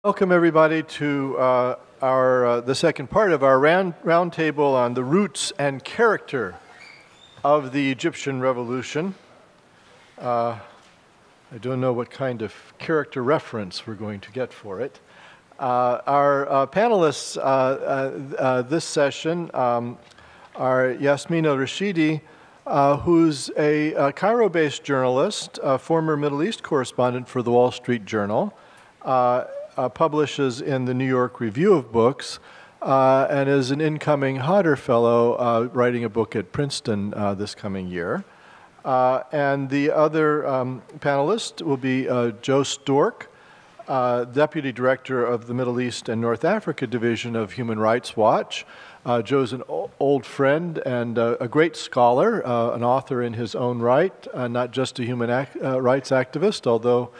Welcome everybody to the second part of our roundtable on the roots and character of the Egyptian revolution. I don't know what kind of character reference we're going to get for it. Our panelists this session are Yasmine El-Rashidi, who's a Cairo-based journalist, a former Middle East correspondent for the Wall Street Journal, publishes in the New York Review of Books, and is an incoming Hodder Fellow writing a book at Princeton this coming year. And the other panelist will be Joe Stork, Deputy Director of the Middle East and North Africa Division of Human Rights Watch. Joe's an old friend and a great scholar, an author in his own right, not just a human rights activist, although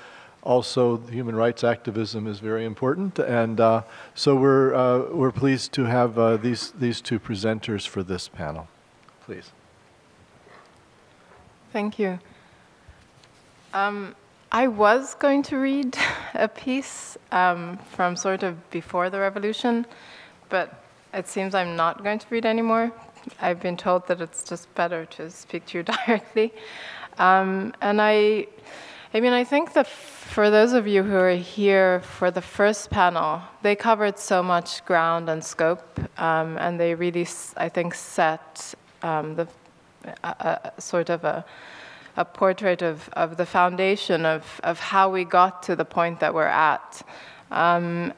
also human rights activism is very important. And so we're pleased to have these two presenters for this panel. Please. Thank you. I was going to read a piece from sort of before the revolution, but it seems I'm not going to read anymore. I've been told that it's just better to speak to you directly. And I mean, I think that for those of you who are here for the first panel, they covered so much ground and scope, and they really, I think, set sort of a portrait of the foundation of how we got to the point that we're at. And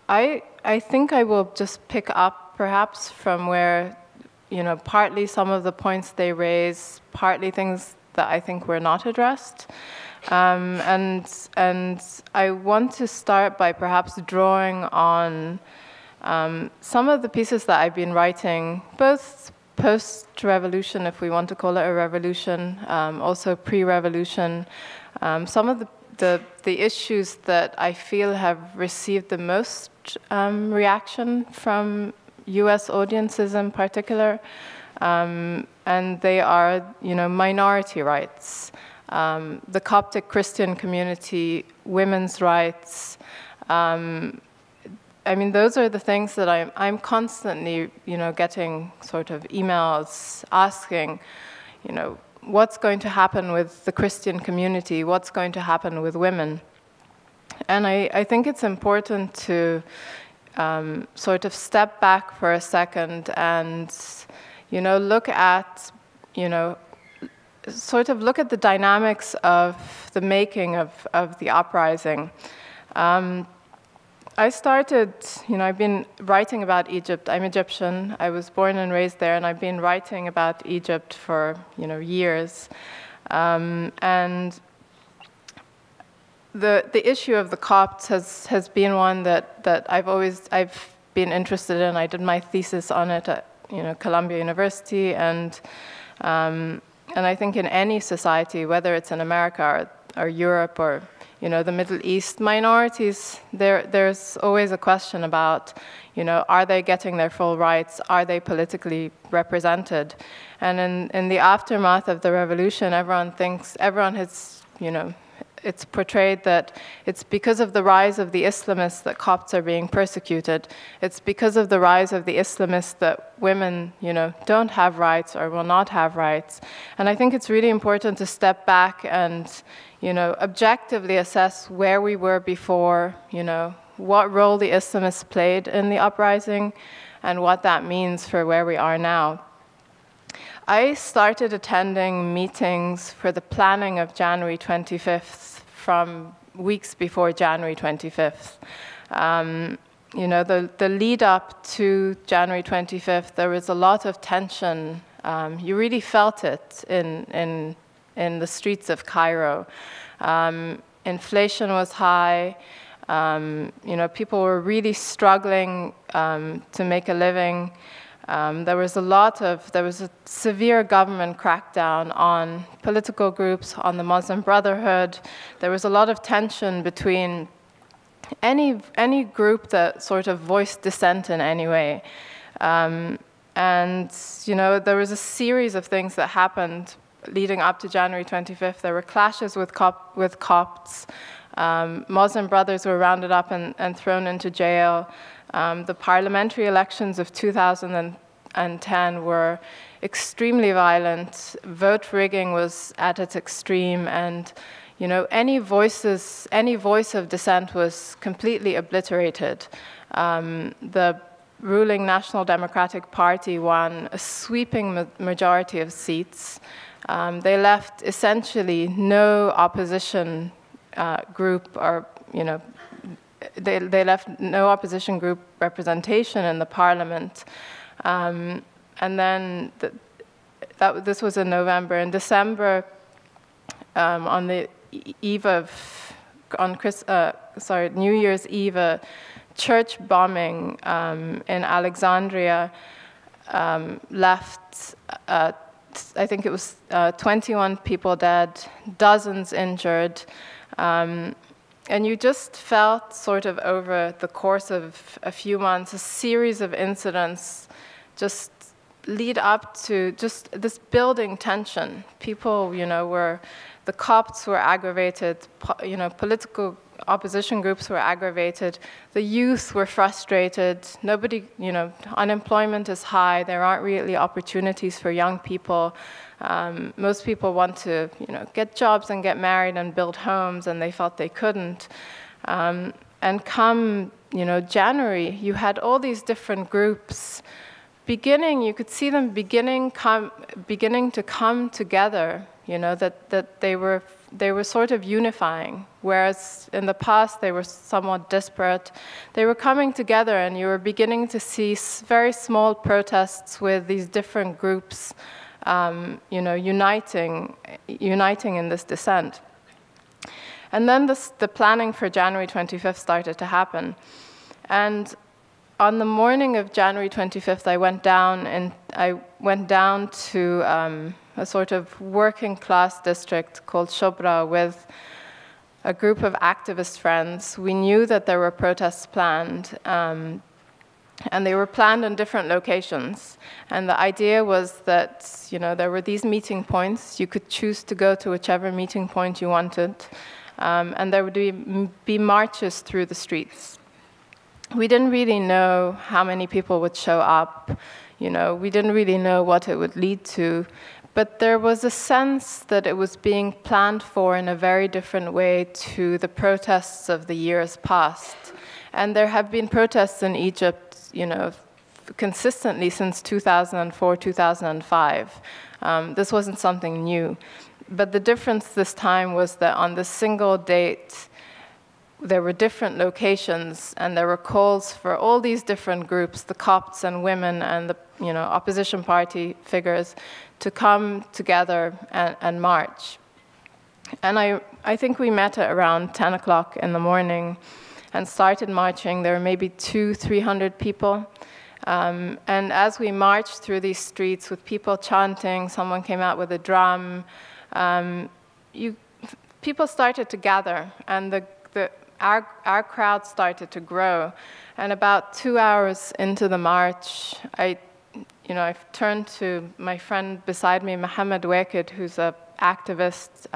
I think I will just pick up perhaps from where, you know, partly some of the points they raise, partly things that I think were not addressed. And I want to start by perhaps drawing on some of the pieces that I've been writing, both post-revolution, if we want to call it a revolution, also pre-revolution. Some of the issues that I feel have received the most reaction from US audiences in particular, and they are, you know, minority rights, the Coptic Christian community, women's rights. I mean, those are the things that I'm constantly, you know, getting sort of emails asking, you know, what's going to happen with the Christian community? What's going to happen with women? And I think it's important to sort of step back for a second and, you know, look at, you know, sort of look at the dynamics of the making of the uprising. I started, you know, I've been writing about Egypt. I'm Egyptian. I was born and raised there, and I've been writing about Egypt for, you know, years. And the issue of the Copts has been one that I've been interested in. I did my thesis on it at, you know, Columbia University, and I think in any society, whether it's in America or Europe or, you know, the Middle East, minorities, there's always a question about, you know, are they getting their full rights? Are they politically represented? And in the aftermath of the revolution, everyone has, you know, it's portrayed that it's because of the rise of the Islamists that Copts are being persecuted. It's because of the rise of the Islamists that women, you know, don't have rights or will not have rights. And I think it's really important to step back and, you know, objectively assess where we were before, you know, what role the Islamists played in the uprising and what that means for where we are now. I started attending meetings for the planning of January 25th from weeks before January 25th. You know, the lead up to January 25th, there was a lot of tension. You really felt it in the streets of Cairo. Inflation was high. You know, people were really struggling to make a living. There was a severe government crackdown on political groups, on the Muslim Brotherhood. There was a lot of tension between any group that sort of voiced dissent in any way. And, you know, there was a series of things that happened leading up to January 25th. There were clashes with Copts. Muslim brothers were rounded up and thrown into jail. The parliamentary elections of 2010 were extremely violent. Vote rigging was at its extreme, and any voice of dissent was completely obliterated. The ruling National Democratic Party won a sweeping majority of seats. They left essentially no opposition group, or they left no opposition group representation in the parliament. And then this was in November. In December, on the eve of New Year's Eve, a church bombing in Alexandria left, I think it was 21 people dead, dozens injured. And you just felt sort of over the course of a few months, a series of incidents just lead up to just this building tension. People, the Copts were aggravated, political opposition groups were aggravated, the youth were frustrated, nobody, unemployment is high, there aren't really opportunities for young people. Most people want to, get jobs and get married and build homes, and they felt they couldn't. And come, January, you had all these different groups you could see them beginning to come together, that they were sort of unifying, whereas in the past they were somewhat disparate. They were coming together, and you were beginning to see very small protests with these different groups, uniting in this dissent. And then the planning for January 25th started to happen. And on the morning of January 25th, I went down to a sort of working class district called Shobra with a group of activist friends. We knew that there were protests planned, and they were planned in different locations. And the idea was that, there were these meeting points. You could choose to go to whichever meeting point you wanted, and there would be marches through the streets. We didn't really know how many people would show up. We didn't really know what it would lead to. But there was a sense that it was being planned for in a very different way to the protests of the years past. And there have been protests in Egypt, consistently since 2004, 2005. This wasn't something new. But the difference this time was that on the single date, there were different locations, and there were calls for all these different groups, the Copts and women and the opposition party figures, to come together and march. And I think we met at around 10 o'clock in the morning and started marching. There were maybe 200-300 people. And as we marched through these streets with people chanting, someone came out with a drum, people started to gather, and our crowd started to grow. And about 2 hours into the march, I turned to my friend beside me, Mohammed Waked, who's an activist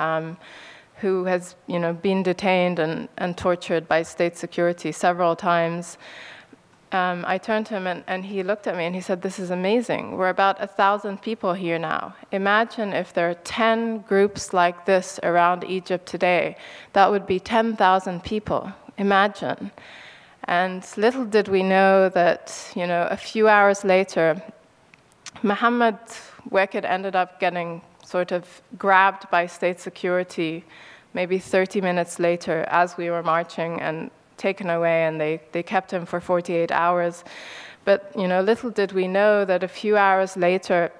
who has been detained and tortured by state security several times. I turned to him and he looked at me and he said, "This is amazing. We're about 1,000 people here now. Imagine if there are 10 groups like this around Egypt today. That would be 10,000 people. Imagine." And little did we know that, a few hours later, Mohammed Waked ended up getting sort of grabbed by state security maybe 30 minutes later as we were marching and taken away, and they kept him for 48 hours. But little did we know that a few hours later,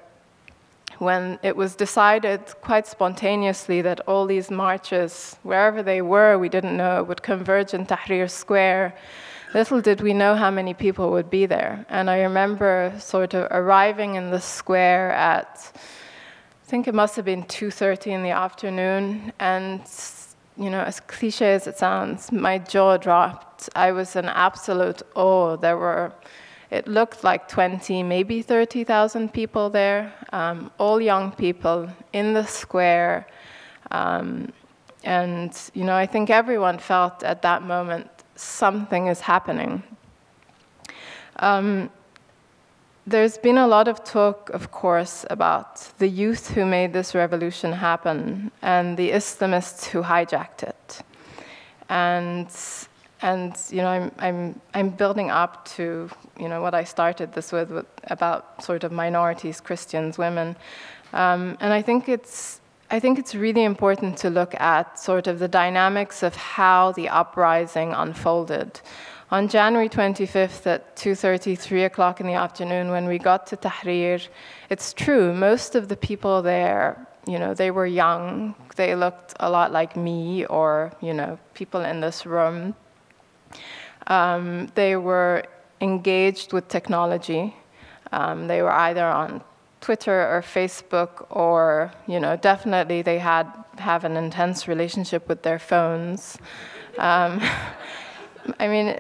when it was decided quite spontaneously that all these marches, wherever they were, we didn't know, would converge in Tahrir Square, little did we know how many people would be there. And I remember sort of arriving in the square at, I think it must have been 2:30 in the afternoon, and as cliche as it sounds, my jaw dropped. I was in absolute awe. It looked like 20, maybe 30,000 people there, all young people in the square. you know, I think everyone felt at that moment something is happening. There's been a lot of talk, of course, about the youth who made this revolution happen and the Islamists who hijacked it. And you know, I'm building up to, you know, what I started this with about sort of minorities, Christians, women, and I think it's really important to look at sort of the dynamics of how the uprising unfolded. On January 25th at 2:30, 3 o'clock in the afternoon, when we got to Tahrir, it's true, most of the people there, you know, they were young. They looked a lot like me or, you know, people in this room. They were engaged with technology. They were either on Twitter or Facebook, or, you know, definitely they have an intense relationship with their phones. I mean,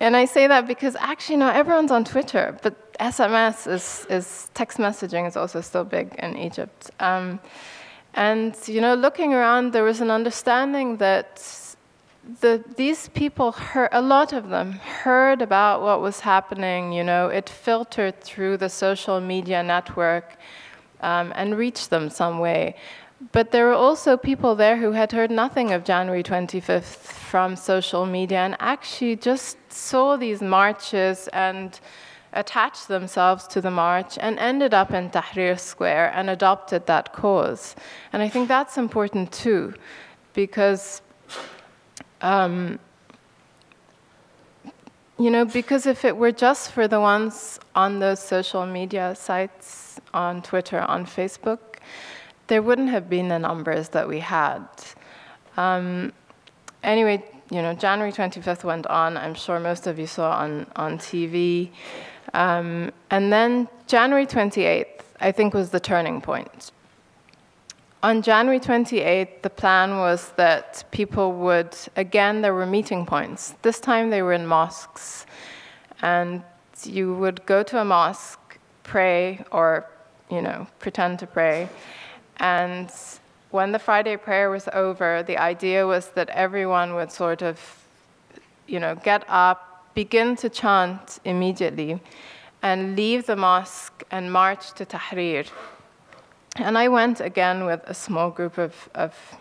and I say that because actually, no, everyone's on Twitter, but SMS is text messaging is also still big in Egypt. And, you know, looking around, there was an understanding that these people a lot of them heard about what was happening, you know, it filtered through the social media network and reached them some way. But there were also people there who had heard nothing of January 25th from social media and actually just saw these marches and attached themselves to the march and ended up in Tahrir Square and adopted that cause. And I think that's important too, because you know, because if it were just for the ones on those social media sites, on Twitter, on Facebook, there wouldn't have been the numbers that we had. Anyway, you know, January 25th went on. I'm sure most of you saw on TV. And then January 28th, I think, was the turning point. On January 28th, the plan was that people would, again, there were meeting points. This time they were in mosques. And you would go to a mosque, pray, or, you know, pretend to pray. And when the Friday prayer was over, the idea was that everyone would sort of, you know, get up, begin to chant immediately, and leave the mosque and march to Tahrir. And I went again with a small group of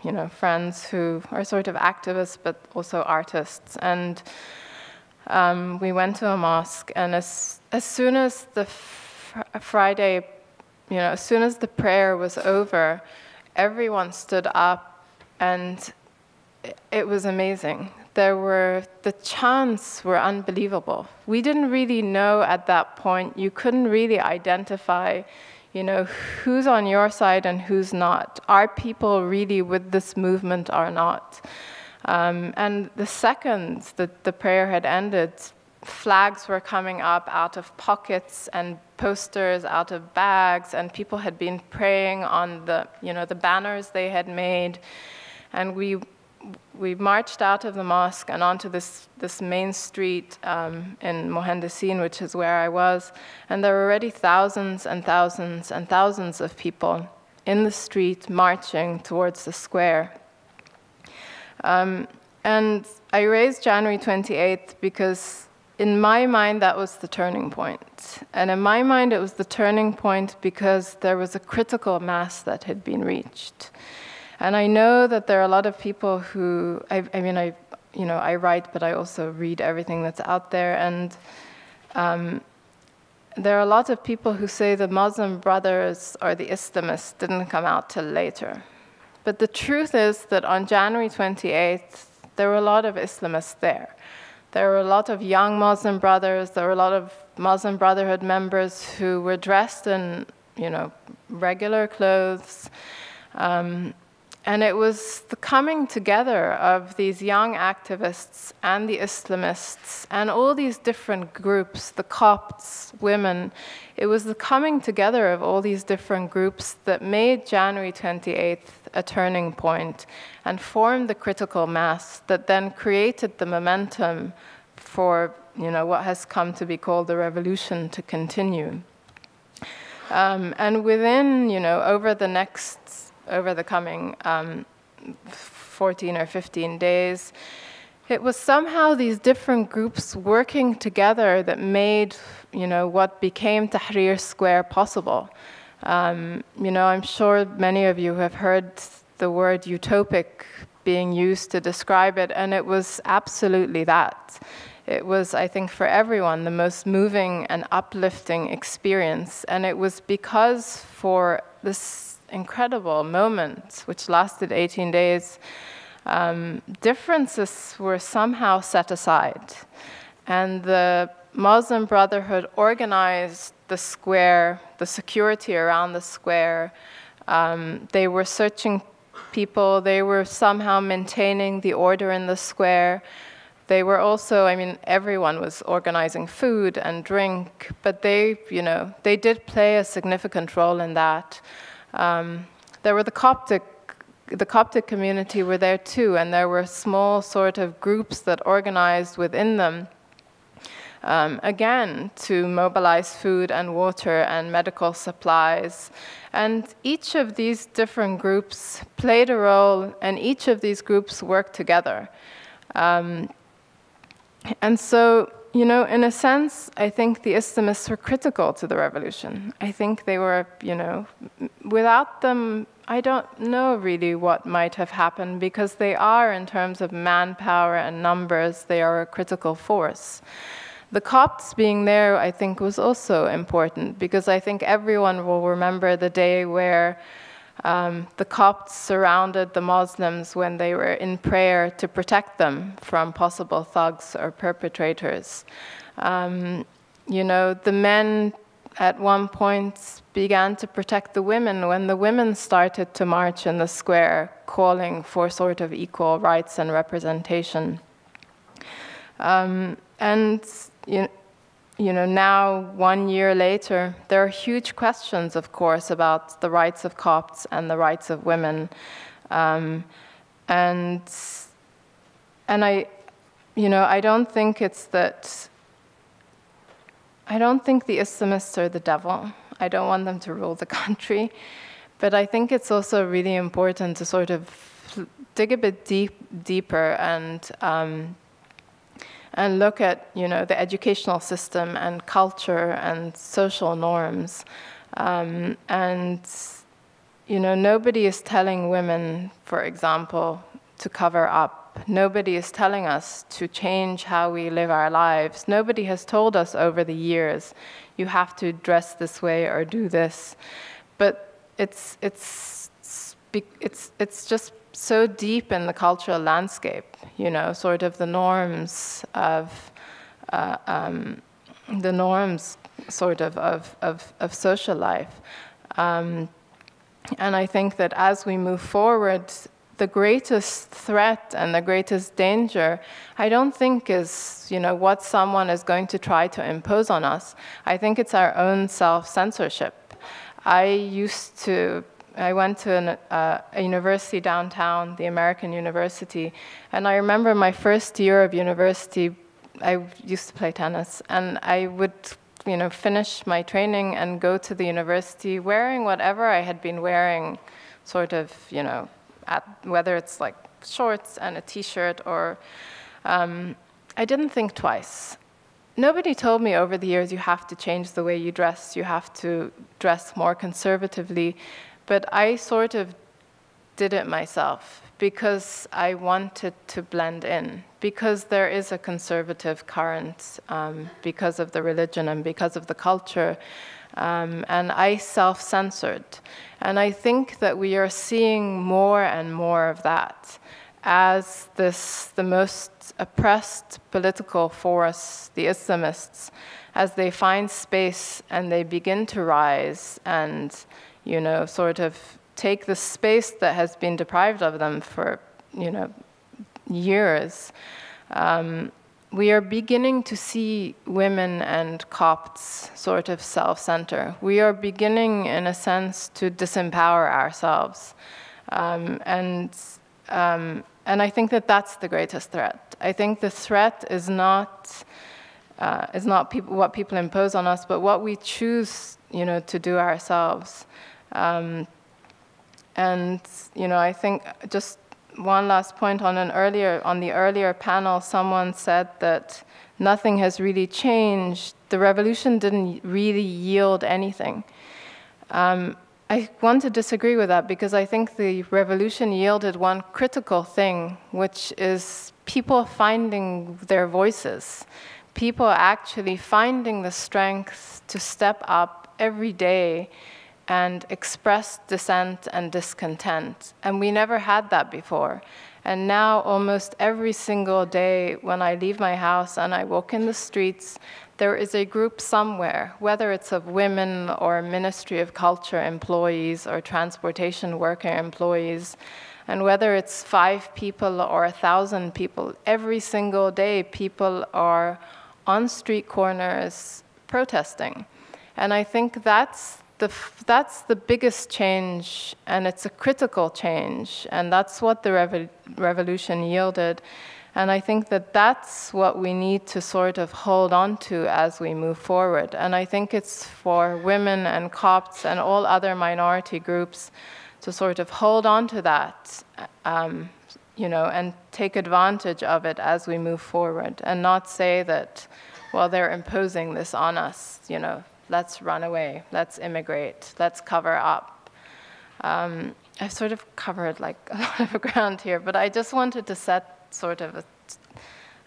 you know, friends who are sort of activists, but also artists. And we went to a mosque, and as soon as the Friday, you know, as soon as the prayer was over, everyone stood up, and it was amazing. The chants were unbelievable. We didn't really know at that point, you couldn't really identify, you know, who's on your side and who's not. Are people really with this movement or not? And the second that the prayer had ended, flags were coming up out of pockets and posters out of bags, and people had been praying on the, you know, the banners they had made. And we marched out of the mosque and onto this main street in Mohandesin, which is where I was, and there were already thousands and thousands and thousands of people in the street marching towards the square. And I raised January 28th because in my mind, that was the turning point. And in my mind, it was the turning point because there was a critical mass that had been reached. And I know that there are a lot of people who, I write, but I also read everything that's out there. And there are a lot of people who say the Muslim Brothers or the Islamists didn't come out till later. But the truth is that on January 28th, there were a lot of Islamists there. There were a lot of young Muslim brothers. There were a lot of Muslim Brotherhood members who were dressed in, you know, regular clothes. And it was the coming together of these young activists and the Islamists and all these different groups, the Copts, women. It was the coming together of all these different groups that made January 28th a turning point and formed the critical mass that then created the momentum for, you know, what has come to be called the revolution to continue. And within, you know, over the coming 14 or 15 days. It was somehow these different groups working together that made, what became Tahrir Square possible. I'm sure many of you have heard the word utopic being used to describe it, and it was absolutely that. It was, I think, for everyone, the most moving and uplifting experience. And it was because for this incredible moment, which lasted 18 days, differences were somehow set aside. And the Muslim Brotherhood organized the square, the security around the square. They were searching people. They were somehow maintaining the order in the square. They were also, everyone was organizing food and drink, but they did play a significant role in that. There were the Coptic community were there too, and there were small sort of groups that organized within them, again, to mobilize food and water and medical supplies. And each of these different groups played a role, and each of these groups worked together. And so, in a sense, I think the Islamists were critical to the revolution. I think they were, without them, I don't know really what might have happened, because they are, in terms of manpower and numbers, they are a critical force. The Copts being there, I think, was also important, because I think everyone will remember the day where the Copts surrounded the Muslims when they were in prayer to protect them from possible thugs or perpetrators. The men at one point began to protect the women when the women started to march in the square, calling for sort of equal rights and representation. Now, 1 year later, there are huge questions, of course, about the rights of Copts and the rights of women. I don't think it's that. I don't think the Islamists are the devil. I don't want them to rule the country. But I think it's also really important to sort of dig a bit deeper and look at, the educational system and culture and social norms. Nobody is telling women, for example, to cover up. Nobody is telling us to change how we live our lives. Nobody has told us over the years, you have to dress this way or do this. But it's just so deep in the cultural landscape, sort of the norms of social life. And I think that as we move forward, the greatest threat and the greatest danger, I don't think is, what someone is going to try to impose on us. I think it's our own self-censorship. I went to a university downtown, the American University, and I remember my first year of university, I used to play tennis, and I would, finish my training and go to the university wearing whatever I had been wearing, sort of, whether it's like shorts and a t-shirt or, I didn't think twice. Nobody told me over the years, you have to change the way you dress, you have to dress more conservatively. But I sort of did it myself because I wanted to blend in, because there is a conservative current, because of the religion and because of the culture, and I self-censored. And I think that we are seeing more and more of that as the most oppressed political force, the Islamists, as they find space and they begin to rise and sort of take the space that has been deprived of them for, years. We are beginning to see women and Copts sort of self-center. We are beginning, in a sense, to disempower ourselves. And I think that that's the greatest threat. I think the threat is not what people impose on us, but what we choose, to do ourselves. I think just one last point on the earlier panel, someone said that nothing has really changed. The revolution didn't really yield anything. I want to disagree with that because I think the revolution yielded one critical thing, which is people finding their voices, people actually finding the strength to step up every day and express dissent and discontent. And we never had that before. And now almost every single day when I leave my house and I walk in the streets, there is a group somewhere, whether it's of women or Ministry of Culture employees or transportation worker employees, and whether it's 5 people or 1,000 people, every single day people are on street corners protesting. And I think that's the biggest change, and it's a critical change, and that's what the revolution yielded. And I think that that's what we need to sort of hold on to as we move forward. And I think it's for women and Copts and all other minority groups to sort of hold on to that, you know, and take advantage of it as we move forward, and not say that, well, they're imposing this on us, you know, let's run away, let's immigrate, let's cover up. I've sort of covered like a lot of ground here, but I just wanted to set sort of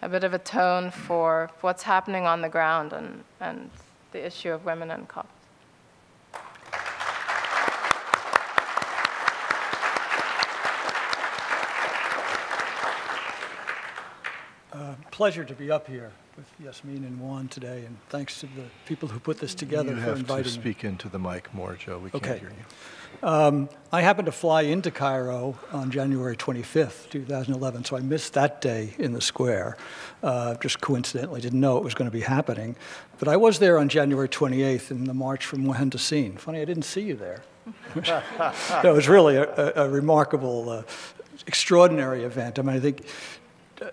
a bit of a tone for what's happening on the ground and the issue of women and Copts. Pleasure to be up here with Yasmine and Juan today, and thanks to the people who put this together for inviting me. You have to speak into the mic more, Joe. We can't hear you. I happened to fly into Cairo on January 25th, 2011, so I missed that day in the square. Just coincidentally, didn't know it was going to be happening. But I was there on January 28th in the march from Wuhan to Scene. Funny, I didn't see you there. It was really a remarkable, extraordinary event.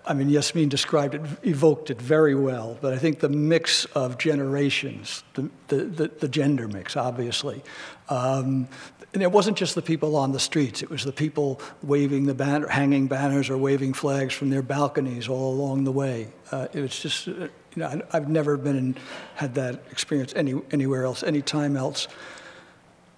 I mean, Yasmine described it, evoked it very well, but I think the mix of generations, the gender mix, obviously, and it wasn't just the people on the streets, it was the people waving the banner, hanging banners or waving flags from their balconies all along the way. It was just, you know, I've never had that experience anywhere else, anytime else.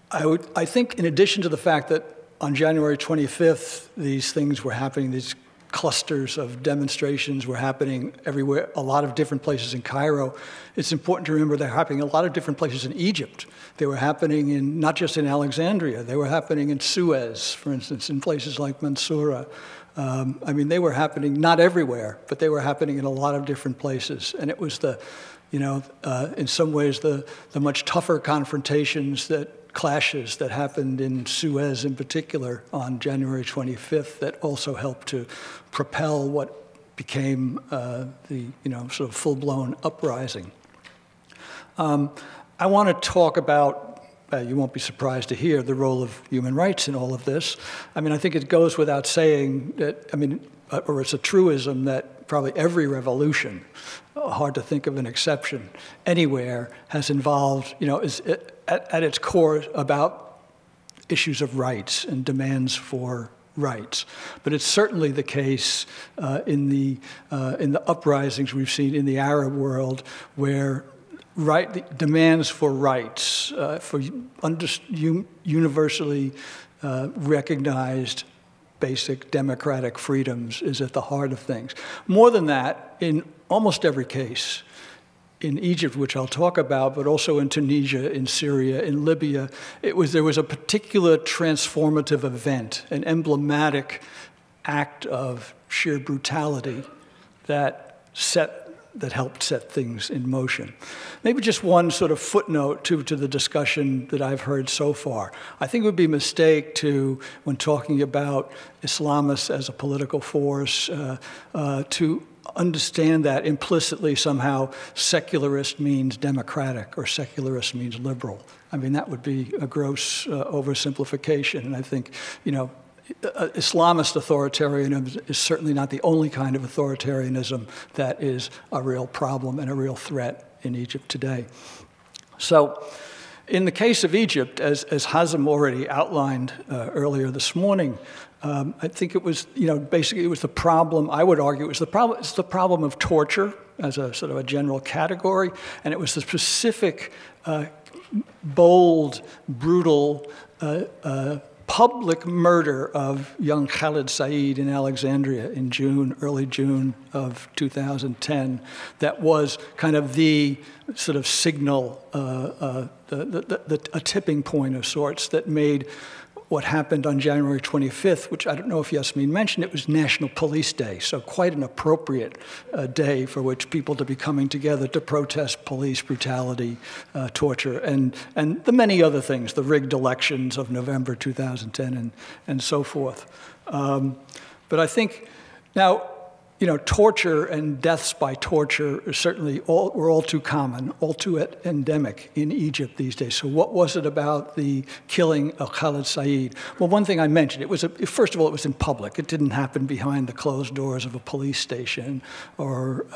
I think in addition to the fact that on January 25th, these things were happening, these clusters of demonstrations were happening everywhere, a lot of different places in Cairo. It's important to remember they're happening in a lot of different places in Egypt. They were happening not just in Alexandria, they were happening in Suez, for instance, in places like Mansoura. I mean, they were happening not everywhere, but they were happening in a lot of different places. And it was in some ways, the much tougher confrontations clashes that happened in Suez in particular on January 25th that also helped to propel what became the sort of full-blown uprising. I want to talk about, you won't be surprised to hear, the role of human rights in all of this. I mean, I think it goes without saying that, or it's a truism that probably every revolution, hard to think of an exception, anywhere has involved, is at its core about issues of rights and demands for rights. But it's certainly the case in the uprisings we've seen in the Arab world where the demands for rights, for universally recognized basic democratic freedoms is at the heart of things. More than that, in almost every case, in Egypt, which I'll talk about, but also in Tunisia, in Syria, in Libya, there was a particular transformative event, an emblematic act of sheer brutality that helped set things in motion. Maybe just one sort of footnote to the discussion that I've heard so far. I think it would be a mistake when talking about Islamists as a political force, to understand that implicitly somehow secularist means democratic or secularist means liberal. I mean, that would be a gross oversimplification. And I think, Islamist authoritarianism is certainly not the only kind of authoritarianism that is a real problem and a real threat in Egypt today. So In the case of Egypt, as Hazem already outlined earlier this morning, I think it was, basically it was the problem, I would argue, it's the problem of torture as a sort of a general category, and it was the specific, bold, brutal, public murder of young Khalid Said in Alexandria in early June of 2010, that was kind of the sort of signal, a tipping point of sorts that made what happened on January 25th, which I don't know if Yasmine mentioned, it was National Police Day, so quite an appropriate day for which people to be coming together to protest police brutality, torture, and the many other things, the rigged elections of November 2010 and so forth. But I think now, torture and deaths by torture are certainly were all too common, all too endemic in Egypt these days. So what was it about the killing of Khalid Said? Well, one thing I mentioned, first of all, it was in public. It didn't happen behind the closed doors of a police station or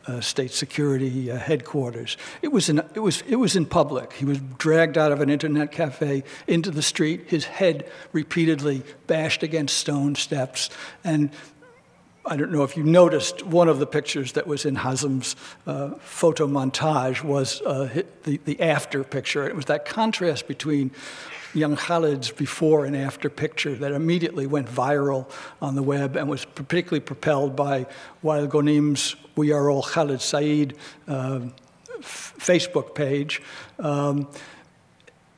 a state security headquarters. It was in public. He was dragged out of an internet cafe into the street, his head repeatedly bashed against stone steps, and I don't know if you noticed, one of the pictures that was in Hazem's photo montage was the after picture. It was that contrast between young Khalid's before and after picture that immediately went viral on the web and was particularly propelled by Wael Ghonim We Are All Khalid Said Facebook page.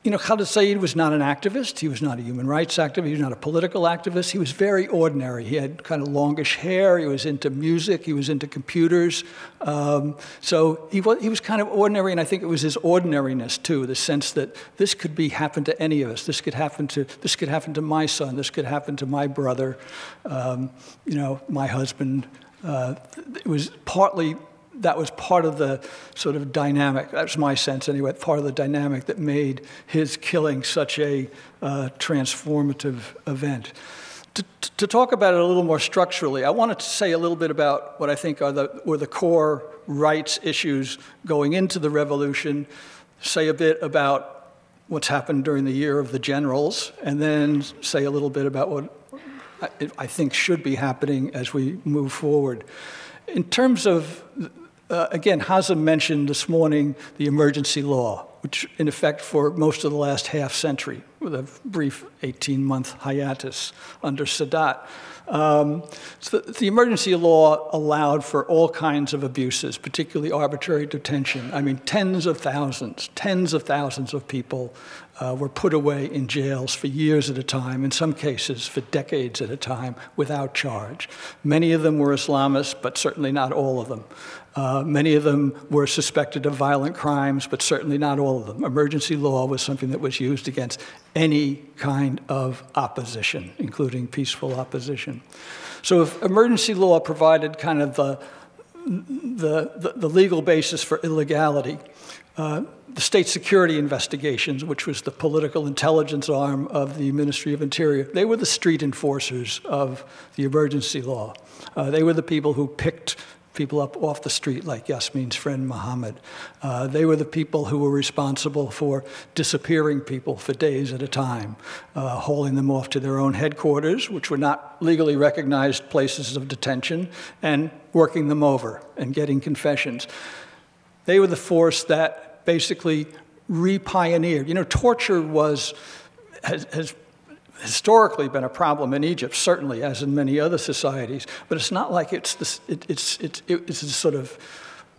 Khalid Said was not an activist. He was not a human rights activist. He was not a political activist. He was very ordinary. He had kind of longish hair. He was into music. He was into computers. So he was kind of ordinary, and I think it was his ordinariness too, the sense that this could happen to any of us. This could happen to my son. This could happen to my brother. My husband. It was partly. That was part of the sort of dynamic, that's my sense anyway, part of the dynamic that made his killing such a transformative event. To talk about it a little more structurally, I wanted to say a little bit about what I think were the core rights issues going into the revolution, say a bit about what's happened during the year of the generals, and then say a little bit about what I think should be happening as we move forward. In terms of again, Hazem mentioned this morning the emergency law, which in effect for most of the last half century, with a brief 18-month hiatus under Sadat. So the emergency law allowed for all kinds of abuses, particularly arbitrary detention. I mean, tens of thousands of people were put away in jails for years at a time, in some cases for decades at a time, without charge. Many of them were Islamists, but certainly not all of them. Many of them were suspected of violent crimes, but certainly not all of them. Emergency law was something that was used against any kind of opposition, including peaceful opposition. So if emergency law provided kind of the legal basis for illegality, the state security investigations, which was the political intelligence arm of the Ministry of Interior, they were the street enforcers of the emergency law. They were the people who picked people up off the street, like Yasmine's friend Mohammed. They were the people who were responsible for disappearing people for days at a time, hauling them off to their own headquarters, which were not legally recognized places of detention, and working them over and getting confessions. They were the force that basically re-pioneered. Torture has historically been a problem in Egypt, certainly, as in many other societies, but it's not like it's a sort of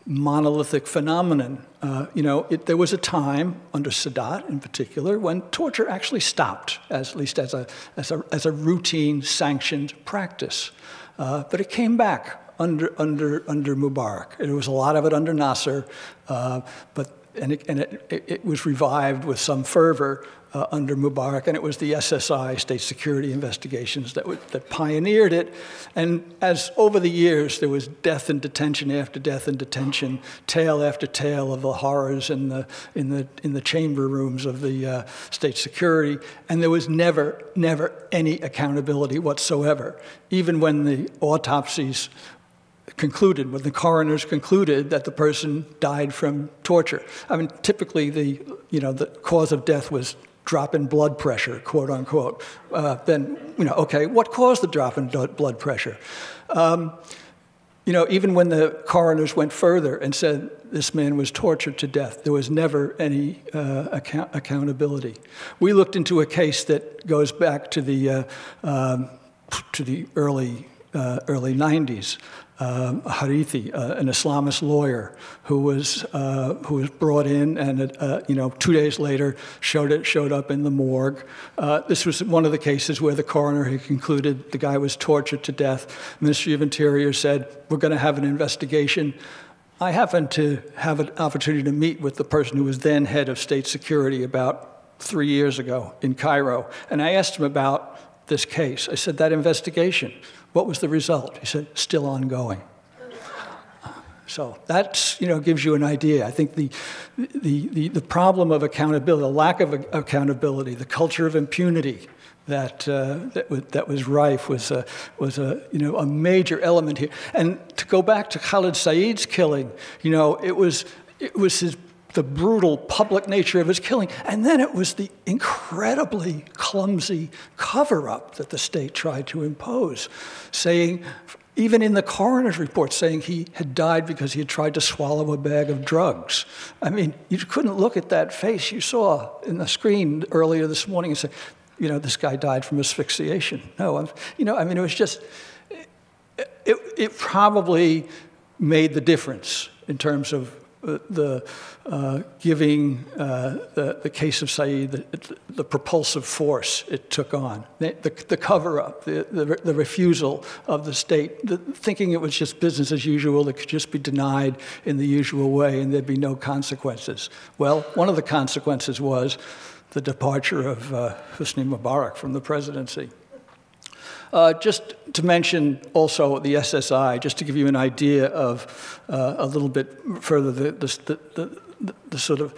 monolithic phenomenon. There was a time under Sadat, in particular, when torture actually stopped, at least as a routine sanctioned practice, but it came back under Mubarak. There was a lot of it under Nasser, and it was revived with some fervor under Mubarak, and it was the SSI, State Security Investigations, that pioneered it. And as over the years, there was death and detention after death and detention, tale after tale of the horrors in the chamber rooms of the State Security, and there was never any accountability whatsoever, even when the autopsies concluded, when the coroners concluded that the person died from torture. I mean, typically the cause of death was drop in blood pressure, quote unquote. Then, okay, what caused the drop in blood pressure? Even when the coroners went further and said this man was tortured to death, there was never any accountability. We looked into a case that goes back to the early 90s. Harithi, an Islamist lawyer who was brought in and 2 days later showed up in the morgue. This was one of the cases where the coroner had concluded the guy was tortured to death. Ministry of Interior said, we're going to have an investigation. I happened to have an opportunity to meet with the person who was then head of state security about 3 years ago in Cairo, and I asked him about this case. I said, that investigation, what was the result? He said, still ongoing. So that gives you an idea. I think the problem of accountability, the lack of accountability, the culture of impunity that was rife was a major element here. And to go back to Khalid Saeed's killing, it was the brutal public nature of his killing, and then it was the incredibly clumsy cover-up that the state tried to impose, saying, even in the coroner's report, saying he had died because he had tried to swallow a bag of drugs. I mean, you couldn't look at that face you saw in the screen earlier this morning and say, this guy died from asphyxiation. No, it was just, it probably made the difference in terms of giving the case of Saeed the propulsive force it took on, the cover-up, the refusal of the state, thinking it was just business as usual, it could just be denied in the usual way and there'd be no consequences. Well, one of the consequences was the departure of Hosni Mubarak from the presidency. Just to mention also the SSI, just to give you an idea of a little bit further the sort of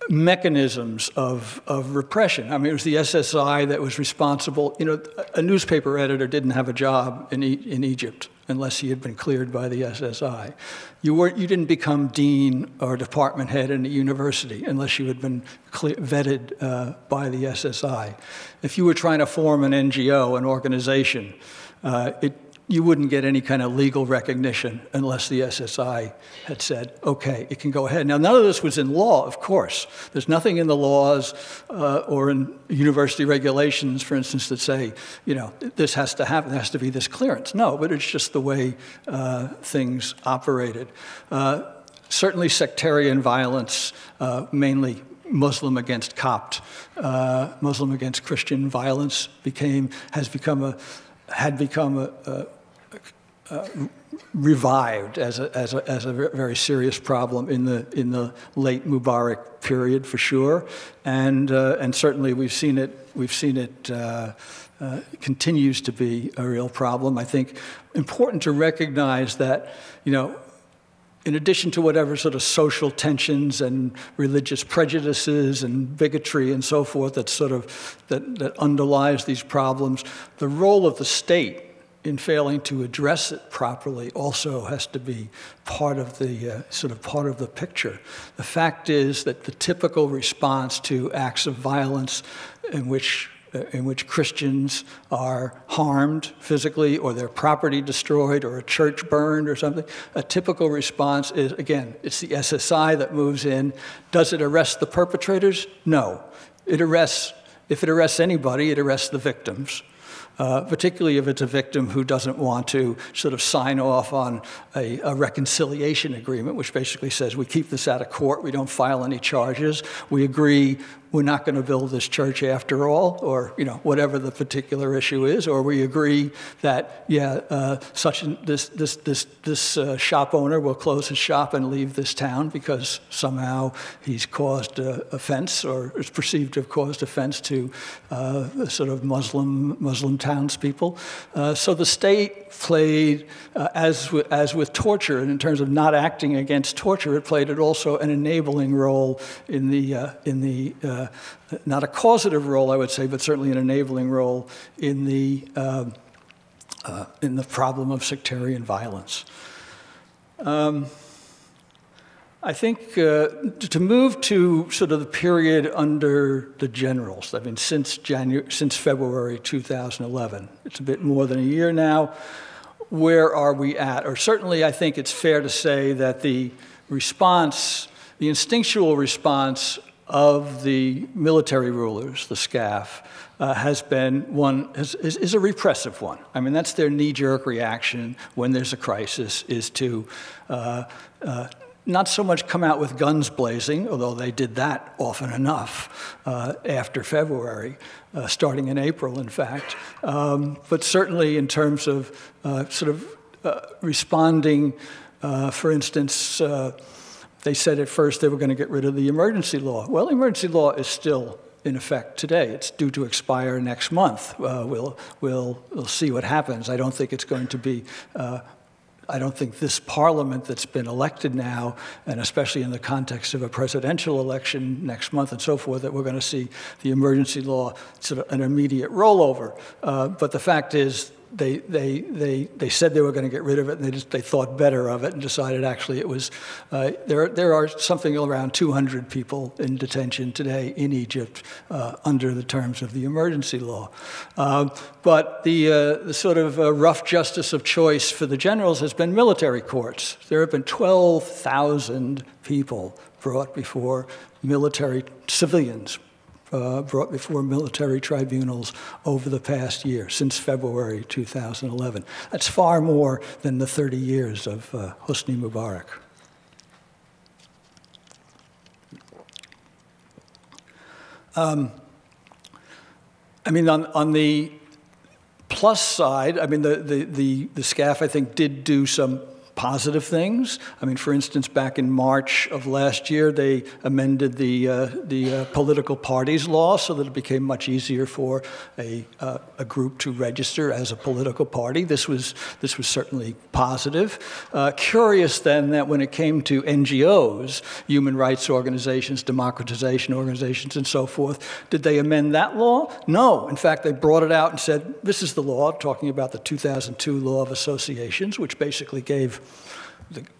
mechanisms of repression. I mean, it was the SSI that was responsible. A newspaper editor didn't have a job in Egypt unless he had been cleared by the SSI. You didn't become dean or department head in a university unless you had been vetted by the SSI. If you were trying to form an NGO, an organization, you wouldn't get any kind of legal recognition unless the SSI had said, okay, it can go ahead. Now, none of this was in law, of course. There's nothing in the laws or in university regulations, for instance, that say, this has to happen, there has to be this clearance. No, but it's just the way things operated. Certainly sectarian violence, mainly Muslim against Copt, Muslim against Christian violence had become revived as a very serious problem in the late Mubarak period, for sure, and certainly we've seen it continues to be a real problem. I think important to recognize that in addition to whatever sort of social tensions and religious prejudices and bigotry and so forth that underlies these problems, the role of the state in failing to address it properly also has to be part of the picture. The fact is that the typical response to acts of violence in which Christians are harmed physically or their property destroyed or a church burned or something, a typical response is, again, it's the SSI that moves in. Does it arrest the perpetrators? No. If it arrests anybody, it arrests the victims. Particularly if it's a victim who doesn't want to sort of sign off on a reconciliation agreement, which basically says we keep this out of court, we don't file any charges, we agree we're not going to build this church after all, or whatever the particular issue is, or we agree that this shop owner will close his shop and leave this town because somehow he's caused offense or is perceived to have caused offense to sort of Muslim townspeople. So the state played, as with torture, and in terms of not acting against torture, it played also an enabling role in the not a causative role, I would say, but certainly an enabling role in the in the problem of sectarian violence. I think to move to sort of the period under the generals, I mean, since February 2011, it's a bit more than a year now. Where are we at? Or certainly, I think it's fair to say that the response, the instinctual response of the military rulers, the SCAF, has been is a repressive one. I mean, that's their knee-jerk reaction when there's a crisis, is to not so much come out with guns blazing, although they did that often enough after February, starting in April, in fact, but certainly in terms of responding, for instance, they said at first they were going to get rid of the emergency law. Well, the emergency law is still in effect today. It's due to expire next month. We'll see what happens. I don't think it's going to be. I don't think this parliament that's been elected now, and especially in the context of a presidential election next month and so forth, that we're going to see the emergency law sort of an immediate rollover. But the fact is, they said they were going to get rid of it, and they thought better of it and decided actually it was, there are something around 200 people in detention today in Egypt under the terms of the emergency law. But the sort of rough justice of choice for the generals has been military courts. There have been 12,000 people brought before civilians, brought before military tribunals over the past year, since February 2011. That's far more than the 30 years of Hosni Mubarak. I mean, on the plus side, I mean, the SCAF, I think, did do some positive things. I mean, for instance, back in March of last year, they amended the political parties law so that it became much easier for a group to register as a political party. This was certainly positive. Curious then that when it came to NGOs, human rights organizations, democratization organizations, and so forth, did they amend that law? No. In fact, they brought it out and said, this is the law, talking about the 2002 Law of Associations, which basically gave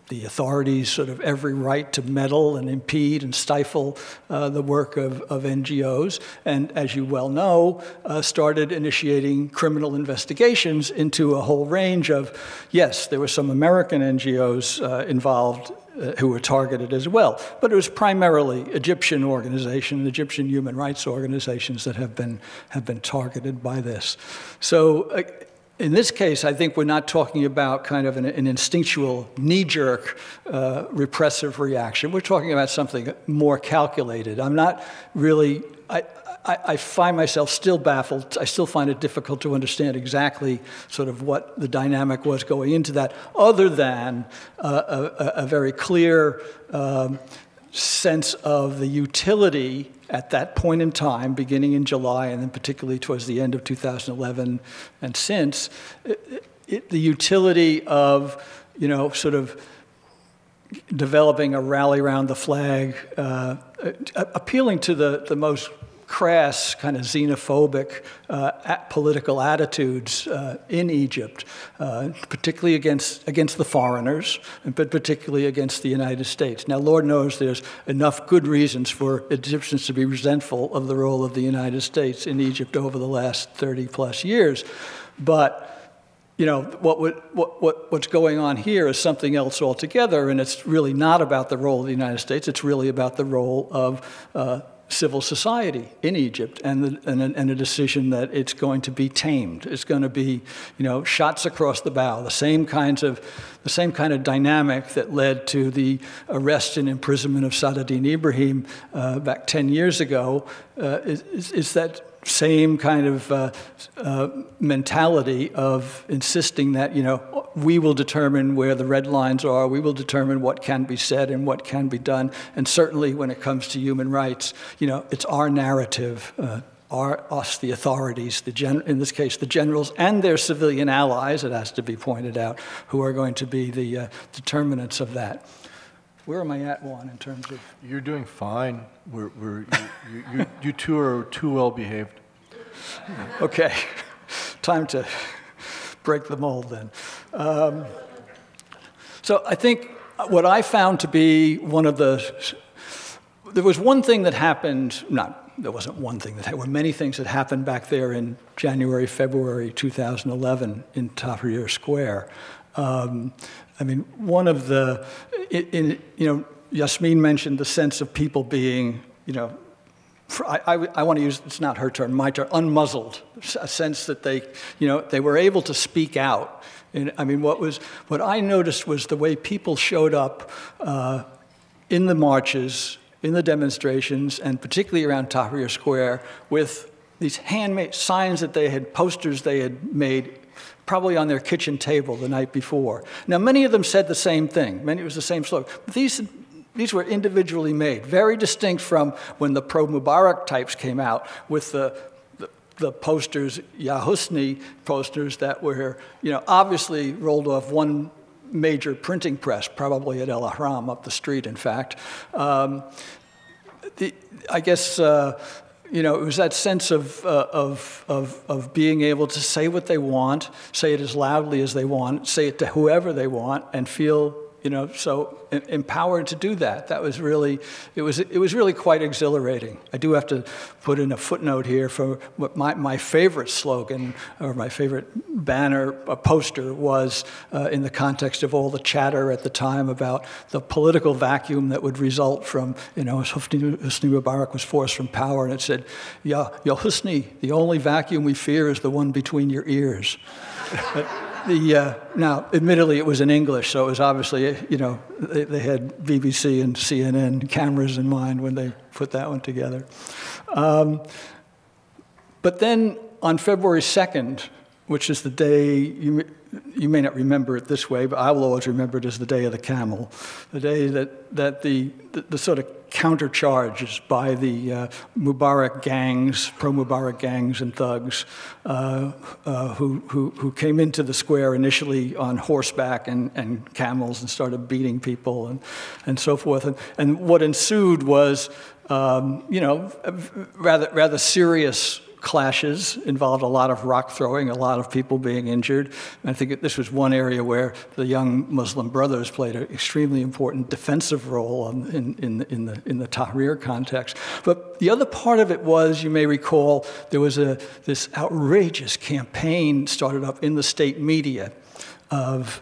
the authorities sort of every right to meddle and impede and stifle the work of NGOs, and as you well know, started initiating criminal investigations into a whole range of, yes, there were some American NGOs involved who were targeted as well, but it was primarily Egyptian organizations, Egyptian human rights organizations that have been targeted by this. So in this case, I think we're not talking about kind of an instinctual, knee-jerk, repressive reaction. We're talking about something more calculated. I'm not really, I find myself still baffled. I still find it difficult to understand exactly sort of what the dynamic was going into that, other than a very clear sense of the utility at that point in time, beginning in July and then particularly towards the end of 2011 and since, the utility of, you know, sort of developing a rally around the flag, appealing to the most crass, kind of xenophobic political attitudes in Egypt, particularly against the foreigners, but particularly against the United States. Now, Lord knows there's enough good reasons for Egyptians to be resentful of the role of the United States in Egypt over the last 30-plus years. But, you know, what's going on here is something else altogether, and it's really not about the role of the United States. It's really about the role of civil society in Egypt, and a decision that it's going to be tamed. It's going to be, you know, shots across the bow. The same kind of dynamic that led to the arrest and imprisonment of Saadettin Ibrahim back 10 years ago is that same kind of mentality of insisting that, you know, we will determine where the red lines are, we will determine what can be said and what can be done, and certainly when it comes to human rights, you know, it's our narrative, us, the authorities, in this case, the generals and their civilian allies, it has to be pointed out, who are going to be the determinants of that. Where am I at, Juan, in terms of? You're doing fine. You two are too well behaved. Okay, time to break the mold then. So I think what I found to be one of there was one thing that happened, there wasn't one thing there were many things that happened back there in January, February 2011 in Tahrir Square. I mean, one of the, Yasmine mentioned the sense of people being, I want to use, it's not her term, my term, unmuzzled, a sense that they were able to speak out. And I mean, what I noticed was the way people showed up in the marches, in the demonstrations, and particularly around Tahrir Square with these handmade signs that posters they had made probably on their kitchen table the night before. Now, many of them said the same thing. It was the same slogan. But these were individually made, very distinct from when the pro-Mubarak types came out with the posters, Ya Hosni posters that were, obviously rolled off one major printing press, probably at El Ahram up the street, in fact. I guess, it was that sense of being able to say what they want, say it as loudly as they want, say it to whoever they want, and feel, so empowered to do that. That was really, it was really quite exhilarating. I do have to put in a footnote here for what my favorite slogan, or my favorite banner, a poster, was in the context of all the chatter at the time about the political vacuum that would result from, Hosni Mubarak was forced from power, and it said, Ya Hosni, the only vacuum we fear is the one between your ears. Now, admittedly, it was in English, so it was obviously, they had BBC and CNN cameras in mind when they put that one together. But then on February 2nd, which is the day, you may not remember it this way, but I will always remember it as the day of the camel, the day that the sort of countercharges by the Mubarak gangs, pro-Mubarak gangs and thugs, who came into the square initially on horseback and camels and started beating people and so forth. And what ensued was, rather serious clashes, involved a lot of rock throwing, a lot of people being injured. And I think this was one area where the young Muslim Brothers played an extremely important defensive role in the Tahrir context. But the other part of it was, you may recall, there was this outrageous campaign started up in the state media of,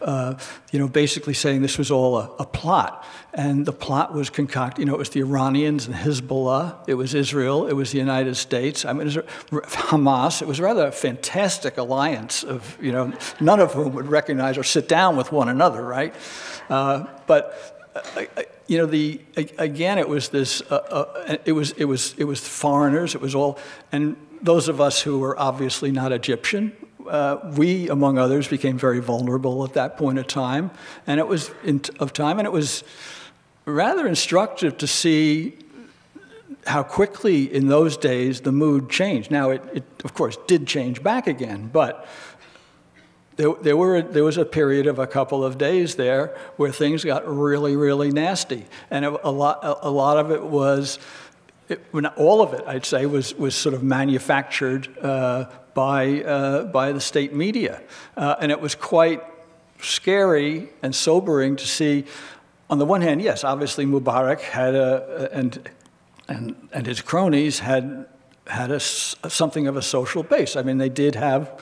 basically saying this was all a plot. And the plot was concocted, it was the Iranians and Hezbollah, it was Israel, it was the United States, it was Hamas. It was rather a fantastic alliance of, none of whom would recognize or sit down with one another, right? Again, it was this, it was foreigners, it was all, and those of us who were obviously not Egyptian, we, among others, became very vulnerable at that point of time, and it was rather instructive to see how quickly in those days the mood changed. Now, it of course did change back again, but there was a period of a couple of days there where things got really, really nasty, and a lot of it was. All of it, I'd say, was sort of manufactured by the state media, and it was quite scary and sobering to see. On the one hand, yes, obviously Mubarak had and his cronies had something of a social base. I mean, they did have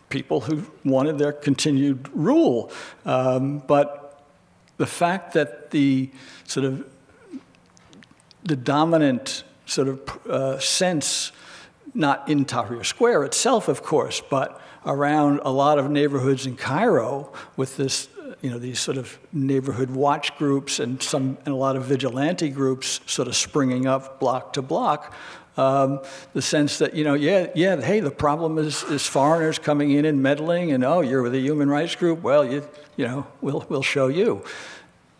people who wanted their continued rule, but the fact that the dominant sort of sense, not in Tahrir Square itself, of course, but around a lot of neighborhoods in Cairo with this, these sort of neighborhood watch groups and a lot of vigilante groups sort of springing up block to block. The sense that, hey, the problem is foreigners coming in and meddling, and oh, you're with a human rights group. Well, we'll show you.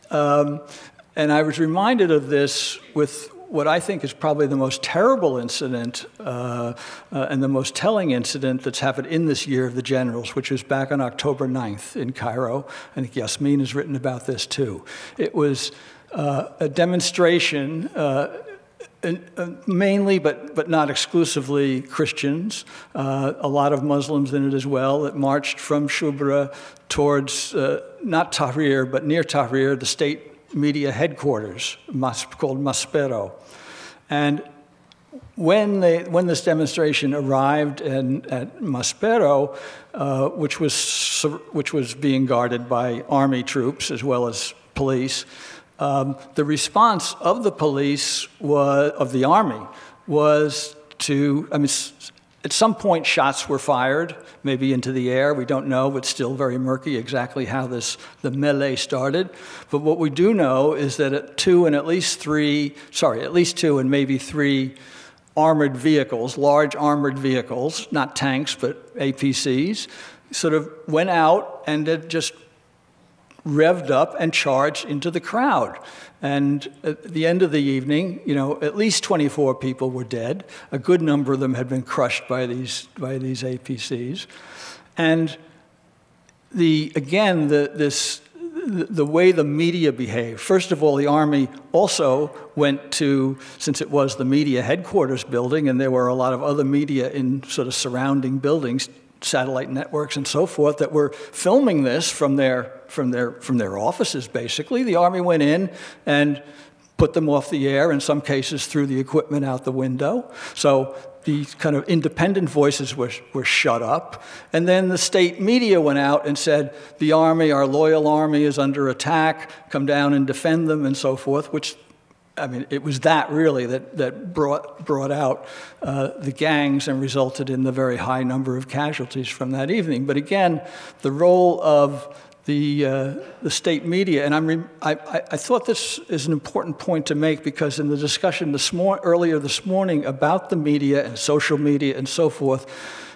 And I was reminded of this with what I think is probably the most terrible incident and the most telling incident that's happened in this year of the generals, which was back on October 9th in Cairo. I think Yasmine has written about this too. It was a demonstration Mainly, but not exclusively, Christians. A lot of Muslims in it as well that marched from Shubra towards, not Tahrir, but near Tahrir, the state media headquarters, called Maspero. And when this demonstration arrived at Maspero, which was being guarded by army troops as well as police, the response of the police of the army was to, I mean, at some point shots were fired, maybe into the air. We don't know, but still very murky exactly how the melee started. But what we do know is that at least two and maybe three armored vehicles, large armored vehicles, not tanks, but APCs, sort of went out and it just revved up and charged into the crowd. And at the end of the evening, you know, at least 24 people were dead. A good number of them had been crushed by these APCs. And the way the media behaved. First of all, the army also went to, since it was the media headquarters building, and there were a lot of other media in sort of surrounding buildings, satellite networks and so forth, that were filming this from their offices, basically. The army went in and put them off the air, in some cases threw the equipment out the window. So the kind of independent voices were shut up. And then the state media went out and said, the army, our loyal army, is under attack, come down and defend them and so forth, which, I mean, it was that really that brought out the gangs and resulted in the very high number of casualties from that evening. But again, the role of the state media, and I thought this is an important point to make, because in the discussion earlier this morning about the media and social media and so forth,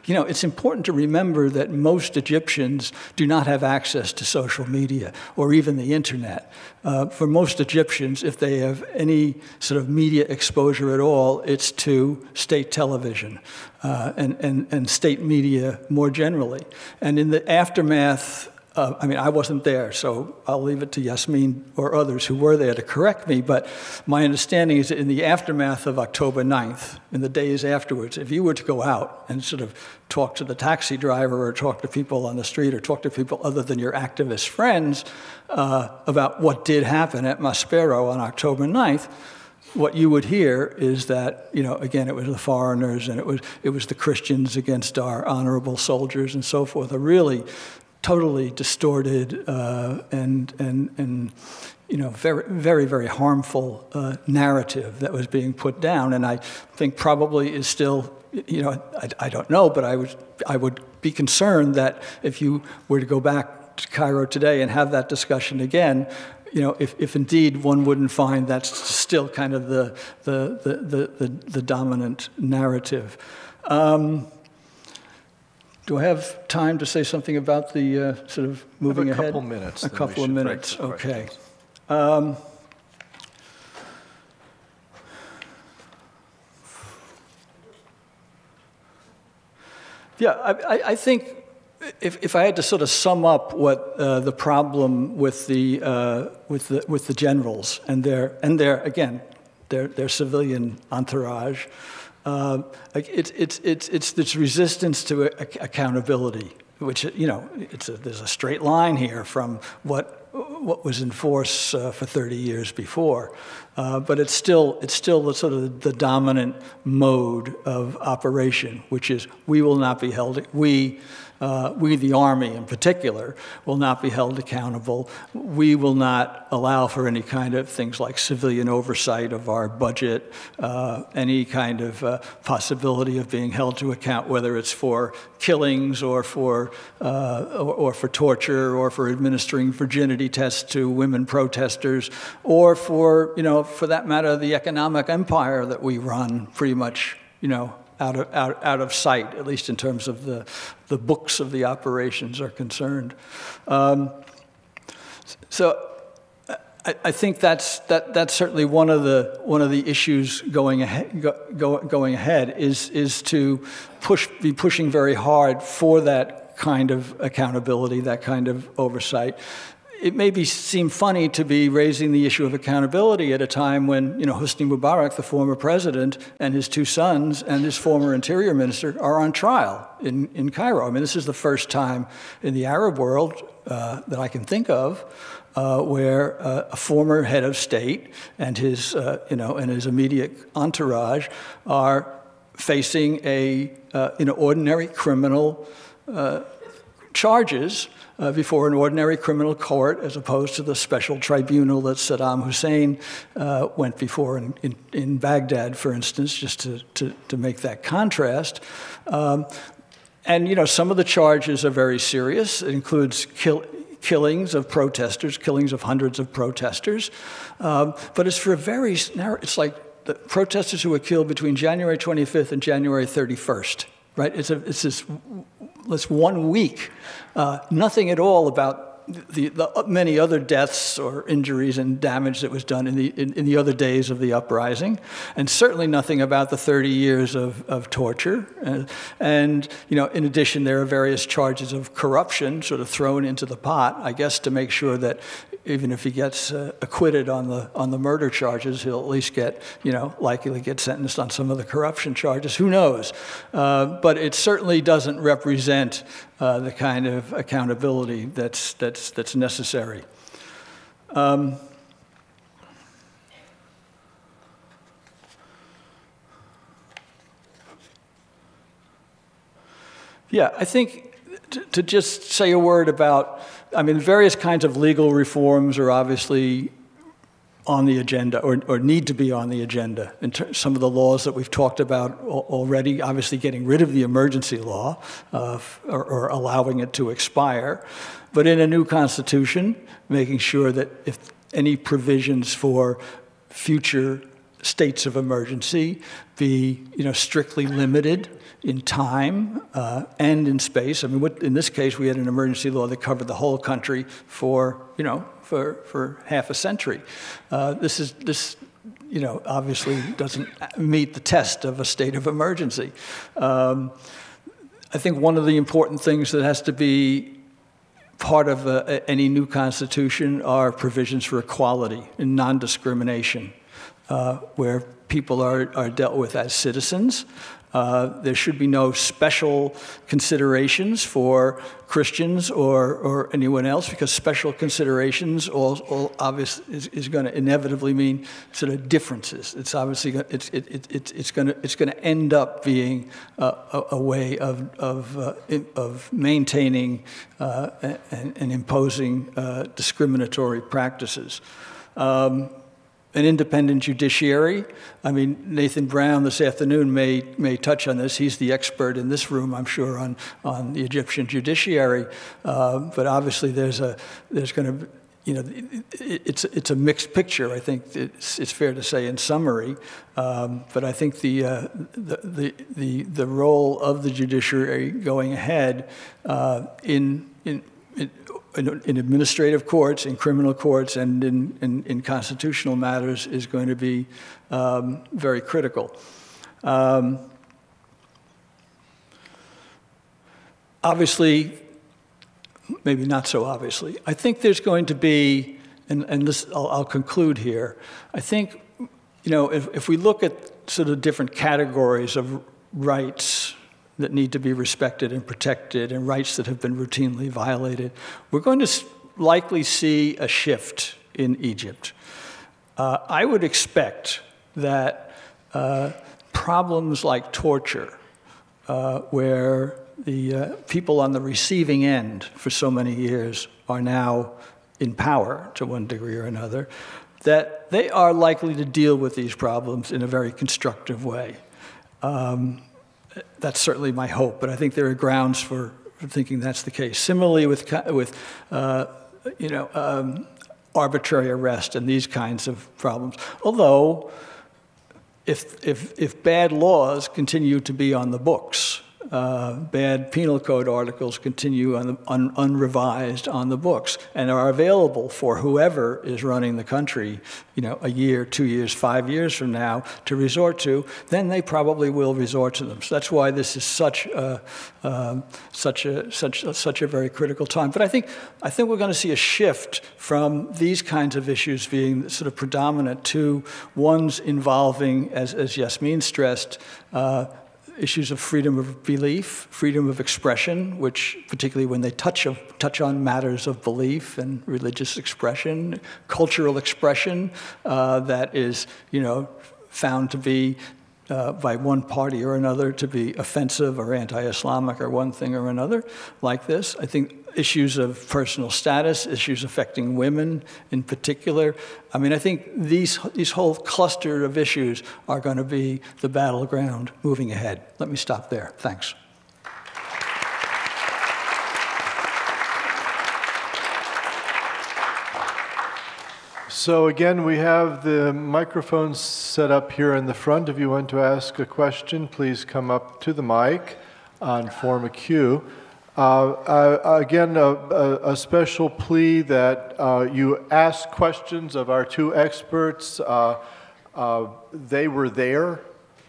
you know, it's important to remember that most Egyptians do not have access to social media or even the internet. For most Egyptians, if they have any sort of media exposure at all, it's to state television and state media more generally. And in the aftermath, I mean, I wasn't there, so I'll leave it to Yasmine or others who were there to correct me, but my understanding is that in the aftermath of October 9th, in the days afterwards, if you were to go out and sort of talk to the taxi driver or talk to people on the street or talk to people other than your activist friends about what did happen at Maspero on October 9th, what you would hear is that, you know, again, it was the foreigners and it was the Christians against our honorable soldiers and so forth, a really totally distorted and you know, very, very, very harmful narrative that was being put down, and I think probably is still, you know, I don't know, but I would be concerned that if you were to go back to Cairo today and have that discussion again, you know, if indeed one wouldn't find that's still kind of the dominant narrative. Do I have time to say something about the sort of moving ahead? A couple minutes. A couple of minutes, okay. Yeah, I think if I had to sort of sum up what the problem with the generals and their civilian entourage. It's this resistance to accountability, which, you know, there's a straight line here from what was in force for 30 years before, but it's still the sort of the dominant mode of operation, which is we will not be held. We, the Army in particular, will not be held accountable. We will not allow for any kind of things like civilian oversight of our budget, any kind of possibility of being held to account, whether it's for killings or for torture or for administering virginity tests to women protesters, or for, you know, for that matter, the economic empire that we run pretty much, you know, out of sight, at least in terms of the books of the operations are concerned. So I think that's certainly one of the issues going ahead is to be pushing very hard for that kind of accountability, that kind of oversight. it may seem funny to be raising the issue of accountability at a time when, Hosni Mubarak, the former president, and his two sons and his former interior minister are on trial in Cairo. I mean, this is the first time in the Arab world that I can think of where a former head of state and his, and his immediate entourage are facing ordinary criminal charges before an ordinary criminal court, as opposed to the special tribunal that Saddam Hussein went before in Baghdad, for instance, just to make that contrast. And some of the charges are very serious. It includes killings of protesters, killings of hundreds of protesters. But it's for a very narrow, it's like the protesters who were killed between January 25th and January 31st, right? It's this 1 week. Nothing at all about the many other deaths or injuries and damage that was done in the other days of the uprising, and certainly nothing about the 30 years of torture. And in addition, there are various charges of corruption sort of thrown into the pot, I guess, to make sure that even if he gets acquitted on the murder charges, he'll at least get, likely get sentenced on some of the corruption charges. Who knows? But it certainly doesn't represent the kind of accountability that's necessary. Yeah, I think to just say a word about, various kinds of legal reforms are obviously on the agenda, or need to be on the agenda. Some of the laws that we've talked about already, obviously getting rid of the emergency law, or allowing it to expire, but in a new constitution, making sure that if any provisions for future states of emergency be, strictly limited in time and in space. In this case, we had an emergency law that covered the whole country for half a century. This obviously doesn't meet the test of a state of emergency. I think one of the important things that has to be part of any new constitution are provisions for equality and non-discrimination, where people are dealt with as citizens. There should be no special considerations for Christians or anyone else, because special considerations obviously is going to inevitably mean sort of differences. It's obviously it's going to end up being a way of maintaining and imposing discriminatory practices. An independent judiciary. Nathan Brown this afternoon may touch on this. He's the expert in this room, I'm sure, on the Egyptian judiciary. But obviously, there's going to it's a mixed picture. I think it's fair to say in summary. But I think the role of the judiciary going ahead in administrative courts, in criminal courts, and in constitutional matters is going to be very critical. Obviously, maybe not so obviously, I think there's going to be, and this, I'll conclude here, I think, if we look at sort of different categories of rights that need to be respected and protected, and rights that have been routinely violated, we're going to likely see a shift in Egypt. I would expect that problems like torture, where the people on the receiving end for so many years are now in power to one degree or another, that they are likely to deal with these problems in a very constructive way. That's certainly my hope, but I think there are grounds for thinking that's the case. Similarly, with arbitrary arrest and these kinds of problems. Although, if bad laws continue to be on the books, bad penal code articles continue unrevised on the books and are available for whoever is running the country, a year, 2 years, 5 years from now to resort to, then they probably will resort to them. So that's why this is such a very critical time. But I think we're going to see a shift from these kinds of issues being sort of predominant to ones involving, as Yasmine stressed, issues of freedom of belief, freedom of expression, which particularly when they touch on matters of belief and religious expression, cultural expression that is, found to be by one party or another to be offensive or anti-Islamic or one thing or another, like this. I think issues of personal status, issues affecting women in particular. I mean, I think these whole cluster of issues are going to be the battleground moving ahead. Let me stop there. Thanks. So again, we have the microphones set up here in the front. If you want to ask a question, please come up to the mic and form a queue. Again, a special plea that you ask questions of our two experts. They were there.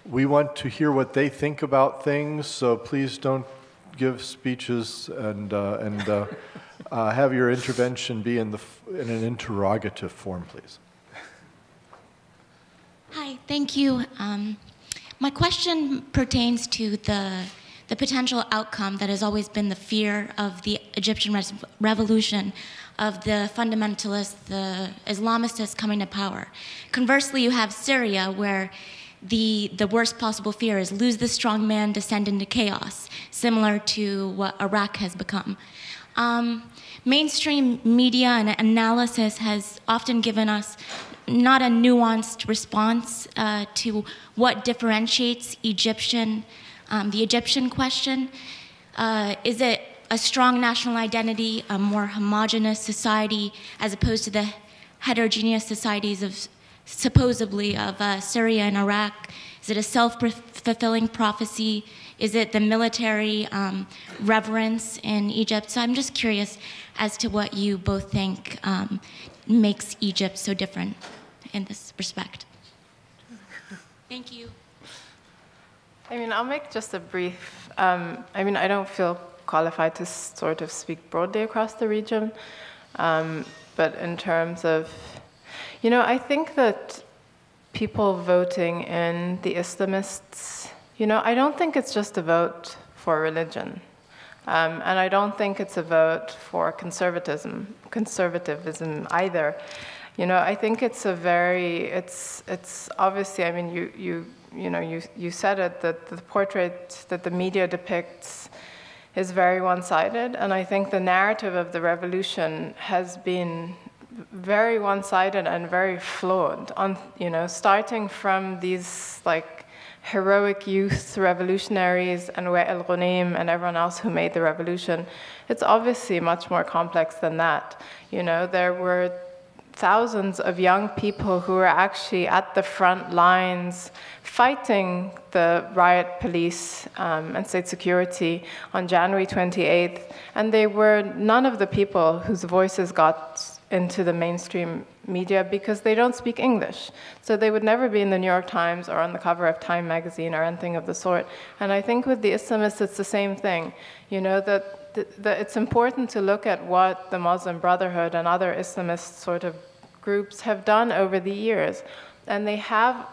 We want to hear what they think about things, so please don't give speeches and have your intervention be in an interrogative form, please. Hi, thank you. My question pertains to the potential outcome that has always been the fear of the Egyptian revolution, of the fundamentalists, the Islamists coming to power. Conversely, you have Syria, where the worst possible fear is lose the strong man, descend into chaos, similar to what Iraq has become. Mainstream media and analysis has often given us not a nuanced response to what differentiates the Egyptian question. Is it a strong national identity, a more homogenous society, as opposed to the heterogeneous societies of supposedly of Syria and Iraq? Is it a self-fulfilling prophecy? Is it the military reverence in Egypt? So I'm just curious as to what you both think makes Egypt so different in this respect. Thank you. I mean, I'll make just a brief, I mean, I don't feel qualified to sort of speak broadly across the region, but in terms of, I think that people voting in the Islamists, I don't think it's just a vote for religion. And I don't think it's a vote for conservatism either. I think it's it's obviously, I mean, you said it, that the portrait that the media depicts is very one-sided, and I think the narrative of the revolution has been very one-sided and very flawed. Starting from these heroic youth revolutionaries and Wael Ghunaim and everyone else who made the revolution, it's obviously much more complex than that. There were thousands of young people who were actually at the front lines fighting the riot police and state security on January 28th, and they were none of the people whose voices got into the mainstream media because they don't speak English. So they would never be in the New York Times or on the cover of Time magazine or anything of the sort. And I think with the Islamists, it's the same thing. That it's important to look at what the Muslim Brotherhood and other Islamist sort of groups have done over the years. And they have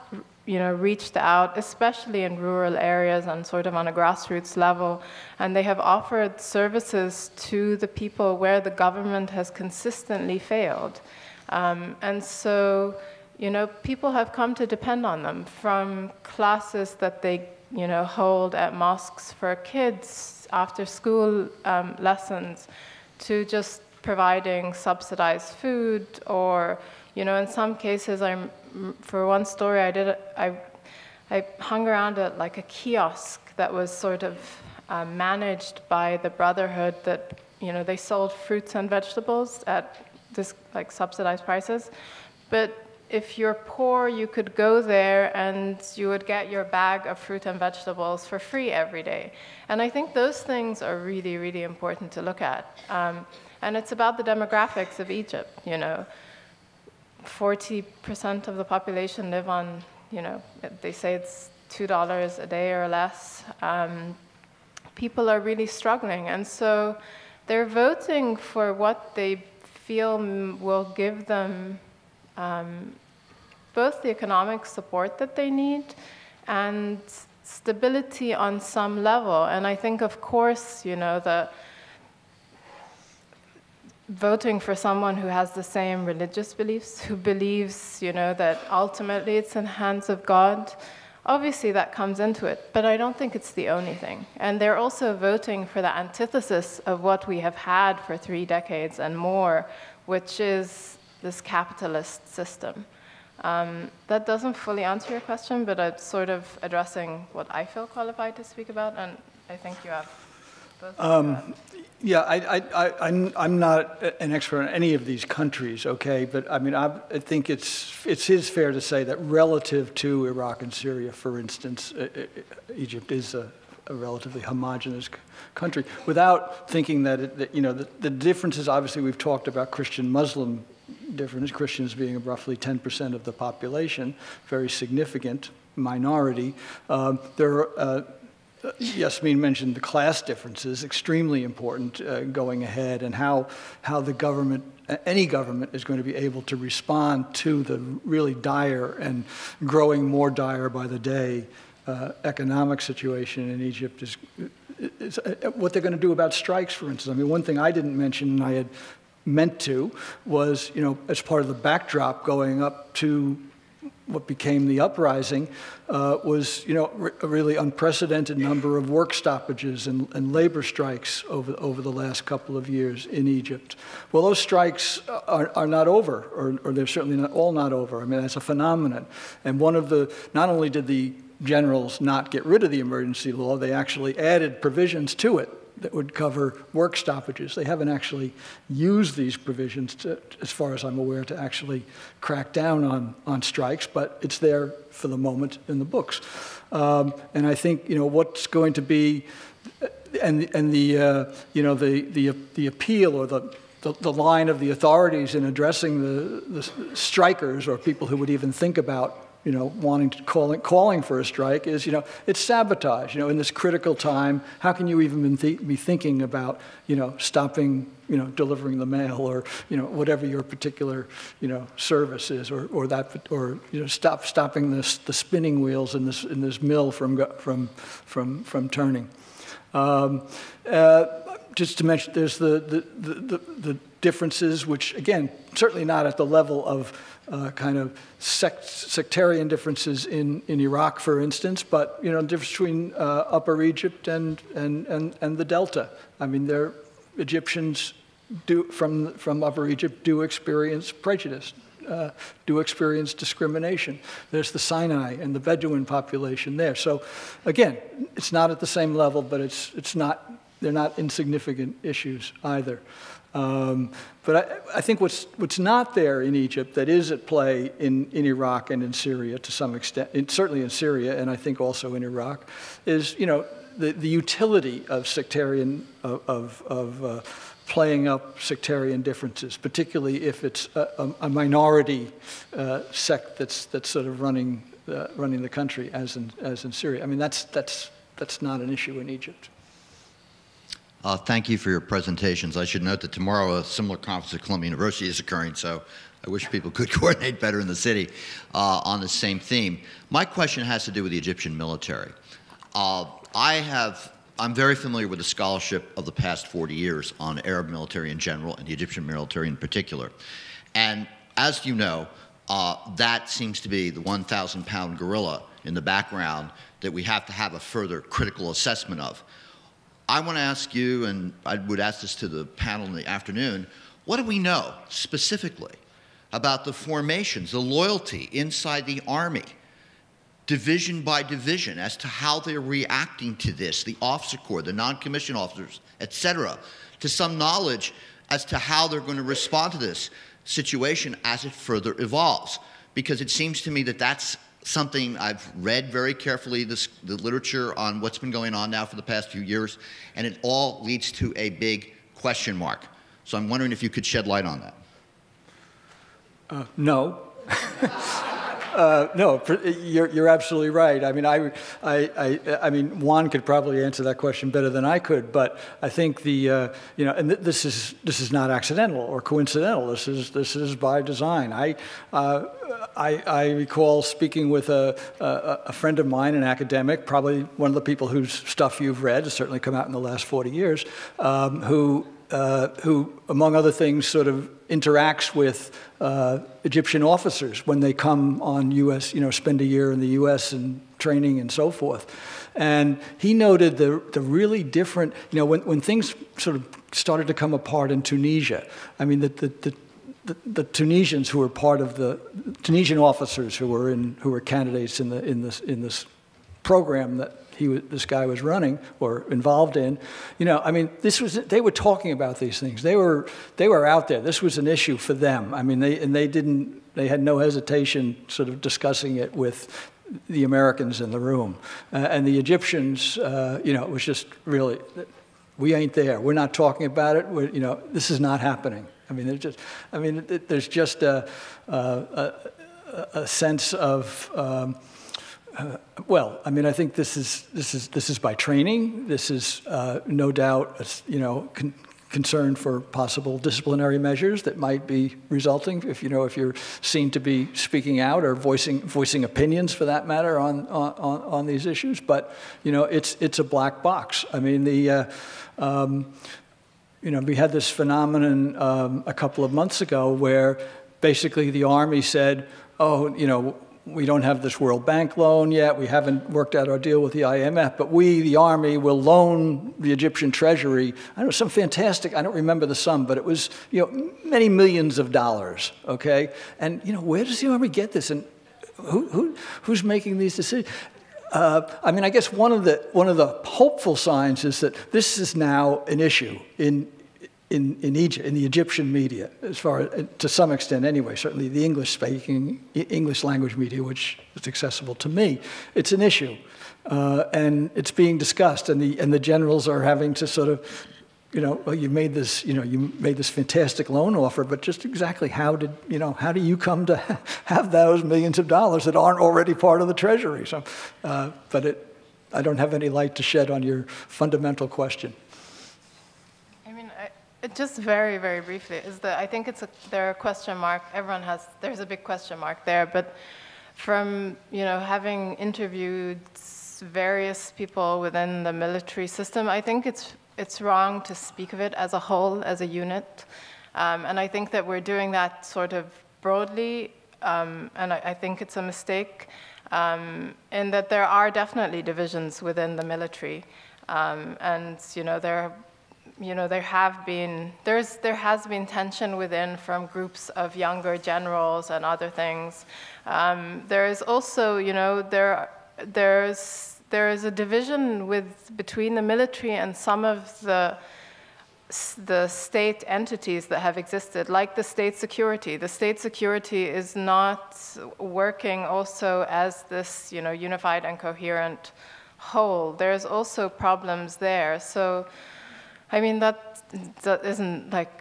reached out, especially in rural areas and sort of on a grassroots level, and they have offered services to the people where the government has consistently failed. And so, people have come to depend on them, from classes that they, hold at mosques for kids after school lessons, to just providing subsidized food, or, in some cases, for one story I hung around at a kiosk that was sort of managed by the Brotherhood, that, they sold fruits and vegetables at this subsidized prices. But if you're poor, you could go there and you would get your bag of fruit and vegetables for free every day. And I think those things are really, really important to look at. And it's about the demographics of Egypt, 40% of the population live on, they say it's $2 a day or less. People are really struggling. And so they're voting for what they feel will give them both the economic support that they need and stability on some level. And I think, of course, the voting for someone who has the same religious beliefs, who believes, that ultimately it's in the hands of God, obviously that comes into it, but I don't think it's the only thing. And they're also voting for the antithesis of what we have had for 3 decades and more, which is this capitalist system. That doesn't fully answer your question, but it's sort of addressing what I feel qualified to speak about, and I think you have both. Yeah, I'm not an expert on any of these countries, okay, but I mean, I think it is fair to say that relative to Iraq and Syria, for instance, Egypt is a relatively homogenous country, without thinking that, the differences, obviously we've talked about Christian-Muslim difference, Christians being roughly 10% of the population, very significant minority. Yasmine mentioned the class differences, extremely important going ahead, and how the government, any government, is going to be able to respond to the really dire and growing more dire by the day economic situation in Egypt is what they're going to do about strikes, for instance. I mean, one thing I didn't mention, and I had meant to, was, as part of the backdrop going up to what became the uprising, was, a really unprecedented number of work stoppages and labor strikes over the last couple of years in Egypt. Well, those strikes are not over, or they're certainly not over. I mean, that's a phenomenon. And not only did the generals not get rid of the emergency law, they actually added provisions to it that would cover work stoppages. They haven't actually used these provisions, as far as I'm aware, to actually crack down on strikes, but it's there for the moment in the books. And I think, what's going to be, and the appeal or the line of the authorities in addressing the strikers, or people who would even think about calling for a strike, is, it's sabotage. In this critical time, how can you even be thinking about, stopping, delivering the mail, or, whatever your particular, service is, or stopping the spinning wheels in this mill from turning. Just to mention, there's the differences, which, again, certainly not at the level of kind of sectarian differences in Iraq, for instance, but, the difference between Upper Egypt and the Delta. I mean, Egyptians from Upper Egypt do experience prejudice, do experience discrimination. There's the Sinai and the Bedouin population there. So, again, it's not at the same level, but they're not insignificant issues either. But I think what's not there in Egypt that is at play in Iraq and in Syria to some extent, certainly in Syria, and I think also in Iraq, is the utility of sectarian playing up sectarian differences, particularly if it's a minority sect that's sort of running the country, as in Syria. I mean, that's not an issue in Egypt. Thank you for your presentations. I should note that tomorrow a similar conference at Columbia University is occurring, so I wish people could coordinate better in the city on the same theme. My question has to do with the Egyptian military. I'm very familiar with the scholarship of the past 40 years on Arab military in general and the Egyptian military in particular. And as you know, that seems to be the 1,000-pound gorilla in the background that we have to have a further critical assessment of. I want to ask you, and I would ask this to the panel in the afternoon, what do we know specifically about the formations, the loyalty inside the Army, division by division, as to how they're reacting to this, the officer corps, the non-commissioned officers, et cetera, to some knowledge as to how they're going to respond to this situation as it further evolves? Because it seems to me that that's something I've read very carefully, the literature on what's been going on now for the past few years, and it all leads to a big question mark. So I'm wondering if you could shed light on that. No. No, you're absolutely right. I mean, I mean, Juan could probably answer that question better than I could. But I think you know, and this is not accidental or coincidental. This is by design. I recall speaking with a friend of mine, an academic, probably one of the people whose stuff you've read, has certainly come out in the last 40 years, who, among other things, sort of interacts with Egyptian officers when they come on U.S., you know, spend a year in the U.S. and training and so forth. And he noted the really different, you know, when things sort of started to come apart in Tunisia, I mean, the Tunisians who were part of the Tunisian officers who were candidates in this program that this guy was running or involved in, you know, I mean, they were talking about these things. They were out there. This was an issue for them. I mean, they had no hesitation sort of discussing it with the Americans in the room. And the Egyptians, you know, it was just really, we ain't there. We're not talking about it. You know, this is not happening. I mean, there's just a sense of, well, I mean, I think this is by training. This is no doubt, you know, concern for possible disciplinary measures that might be resulting if you're seen to be speaking out or voicing opinions, for that matter, on these issues. But you know, it's a black box. I mean, you know, we had this phenomenon a couple of months ago where basically the Army said, oh, you know, we don't have this World Bank loan yet. We haven't worked out our deal with the IMF, but we, the Army, will loan the Egyptian Treasury, I don't know, some fantastic, I don't remember the sum, but it was, you know, many millions of dollars, okay? And, you know, where does the Army get this? And who's making these decisions? I mean, I guess one of the hopeful signs is that this is now an issue in Egypt, in the Egyptian media, as far as, to some extent anyway, certainly the English-speaking, English language media, which is accessible to me, it's an issue. And it's being discussed, and the generals are having to sort of, you know, well, you made this fantastic loan offer, but just exactly how do you come to have those millions of dollars that aren't already part of the Treasury? So, but I don't have any light to shed on your fundamental question. Just very, very briefly, is that I think there are question mark. There's a big question mark there. But from, you know, having interviewed various people within the military system, I think it's wrong to speak of it as a whole, as a unit. And I think that we're doing that sort of broadly, and I think it's a mistake, in that there are definitely divisions within the military, and you know there has been tension within from groups of younger generals and other things. There is also, you know, there is a division between the military and some of the state entities that have existed, like the state security. The state security is not working also as this, you know, unified and coherent whole. There's also problems there. So, I mean, that isn't like,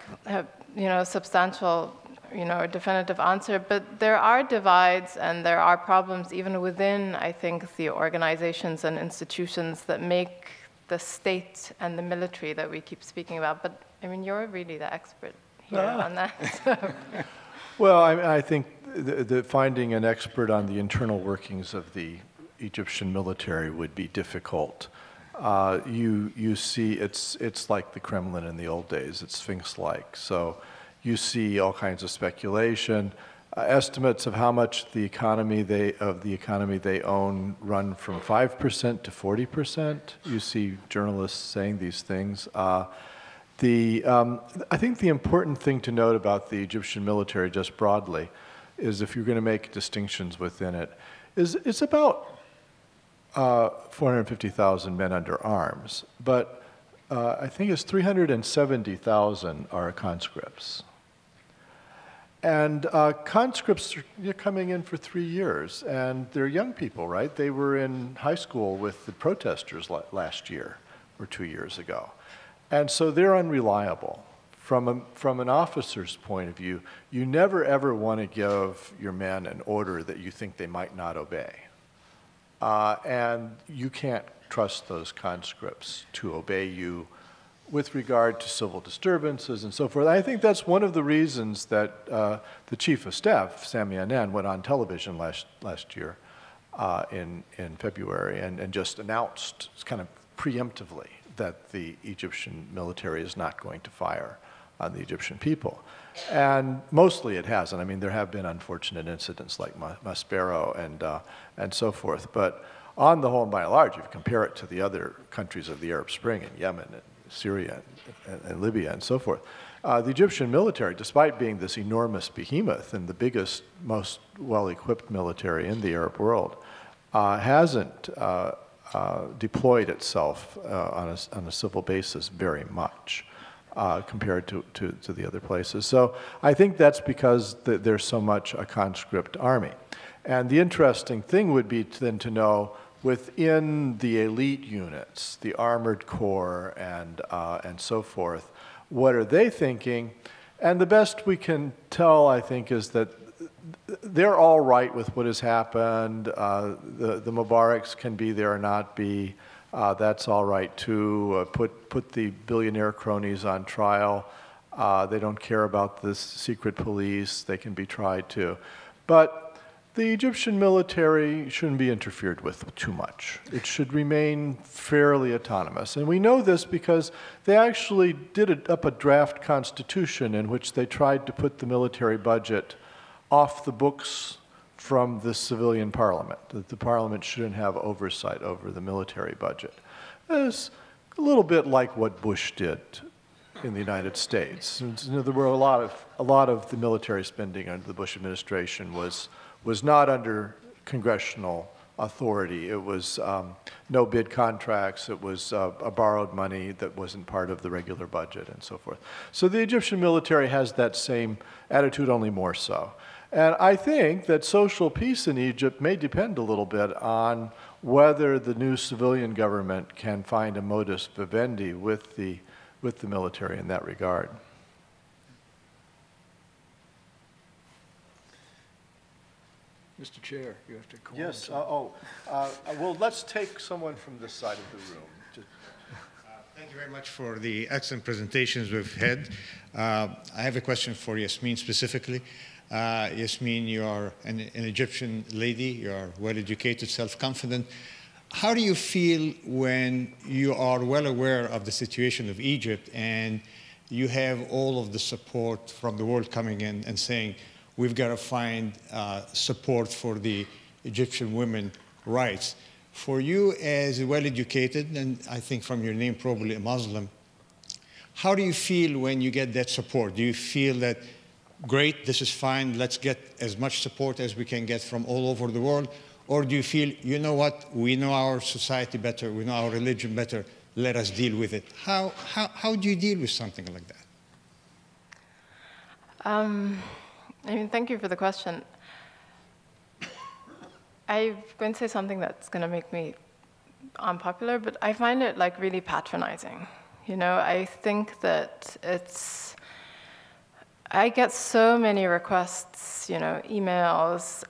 you know, substantial, you know, or definitive answer, but there are divides and there are problems even within, I think, the organizations and institutions that make the state and the military that we keep speaking about. But, I mean, you're really the expert here on that. So. Well, I think finding an expert on the internal workings of the Egyptian military would be difficult. You see, it's like the Kremlin in the old days. It's Sphinx-like. So you see all kinds of speculation, estimates of how much the economy they own run from 5% to 40%. You see journalists saying these things. I think the important thing to note about the Egyptian military, just broadly, is if you're going to make distinctions within it, is it's about 450,000 men under arms, but I think it's 370,000 are conscripts. And conscripts are coming in for 3 years, and they're young people, right? They were in high school with the protesters last year or 2 years ago. And so they're unreliable. From an officer's point of view, you never ever want to give your men an order that you think they might not obey. And you can't trust those conscripts to obey you with regard to civil disturbances and so forth. I think that's one of the reasons that the Chief of Staff, Sami Anan, went on television last year in February and just announced kind of preemptively that the Egyptian military is not going to fire on the Egyptian people. And mostly it hasn't. I mean, there have been unfortunate incidents like Maspero and so forth. But on the whole and by and large, if you compare it to the other countries of the Arab Spring in Yemen and Syria and Libya and so forth, the Egyptian military, despite being this enormous behemoth and the biggest, most well-equipped military in the Arab world, hasn't deployed itself on a civil basis very much. Compared to the other places. So I think that's because there's so much a conscript army. And the interesting thing would be then to know within the elite units, the armored corps and so forth, what are they thinking? And the best we can tell, I think, is that they're all right with what has happened. The Mubaraks can be there or not be. That's all right too. Put the billionaire cronies on trial. They don't care about this secret police. They can be tried too. But the Egyptian military shouldn't be interfered with too much. It should remain fairly autonomous. And we know this because they actually did up a draft constitution in which they tried to put the military budget off the books from the civilian parliament, that the parliament shouldn't have oversight over the military budget. It's a little bit like what Bush did in the United States. There were a lot of the military spending under the Bush administration was not under congressional authority. It was no bid contracts. It was a borrowed money that wasn't part of the regular budget and so forth. So the Egyptian military has that same attitude, only more so. And I think that social peace in Egypt may depend a little bit on whether the new civilian government can find a modus vivendi with the military in that regard. Mr. Chair, you have to call. Yes. Well, let's take someone from this side of the room. Thank you very much for the excellent presentations we've had. I have a question for Yasmine specifically. Yasmine, you are an Egyptian lady. You are well-educated, self-confident. How do you feel when you are well aware of the situation of Egypt and you have all of the support from the world coming in and saying, we've got to find support for the Egyptian women's rights? For you as well-educated, and I think from your name probably a Muslim, how do you feel when you get that support? Do you feel that, great, this is fine, let's get as much support as we can get from all over the world? Or do you feel, you know what, we know our society better, we know our religion better, let us deal with it? How do you deal with something like that? I mean, thank you for the question. I'm going to say something that's going to make me unpopular, but I find it like really patronizing. You know, I think that I get so many requests, you know, emails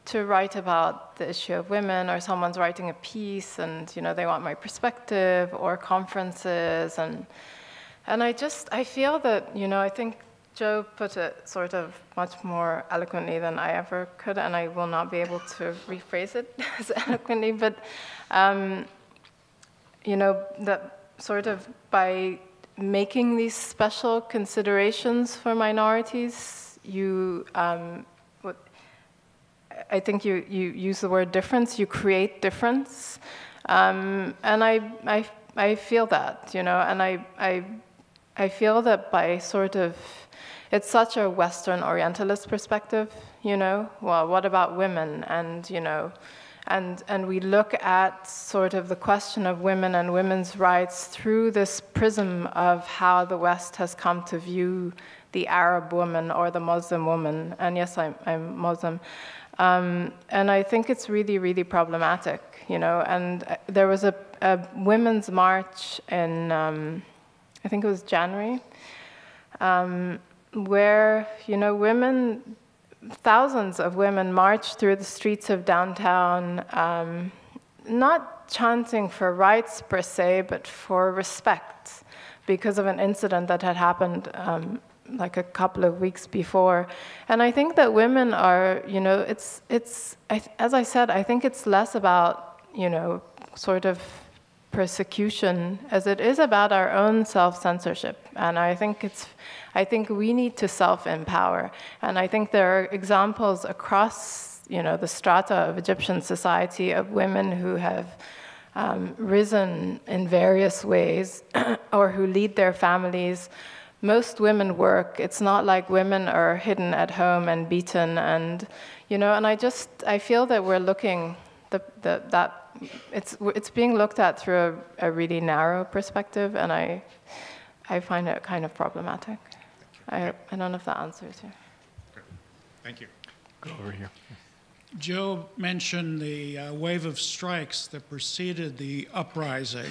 to write about the issue of women, or someone's writing a piece and, you know, they want my perspective, or conferences, and I feel that, you know, I think Joe put it sort of much more eloquently than I ever could, and I will not be able to rephrase it as eloquently, but, you know, that sort of by making these special considerations for minorities, I think you use the word difference, you create difference, and I feel that, you know, and I feel that by sort of, it's such a Western Orientalist perspective, you know, well, what about women, and, you know, and we look at sort of the question of women and women's rights through this prism of how the West has come to view the Arab woman or the Muslim woman. And yes, I'm Muslim. And I think it's really, really problematic, you know. And there was a women's march in, I think it was January, where, you know, women, thousands of women marched through the streets of downtown, not chanting for rights per se, but for respect, because of an incident that had happened like a couple of weeks before. And I think that women are, you know, as I said, I think it's less about, you know, sort of persecution as it is about our own self-censorship. And I think we need to self-empower. And I think there are examples across, you know, the strata of Egyptian society of women who have risen in various ways or who lead their families. Most women work. It's not like women are hidden at home and beaten, and, you know, and I feel that we're looking, it's being looked at through a really narrow perspective, and I find it kind of problematic. I don't know if that answers you. Great. Thank you. Go over here. Joe mentioned the wave of strikes that preceded the uprising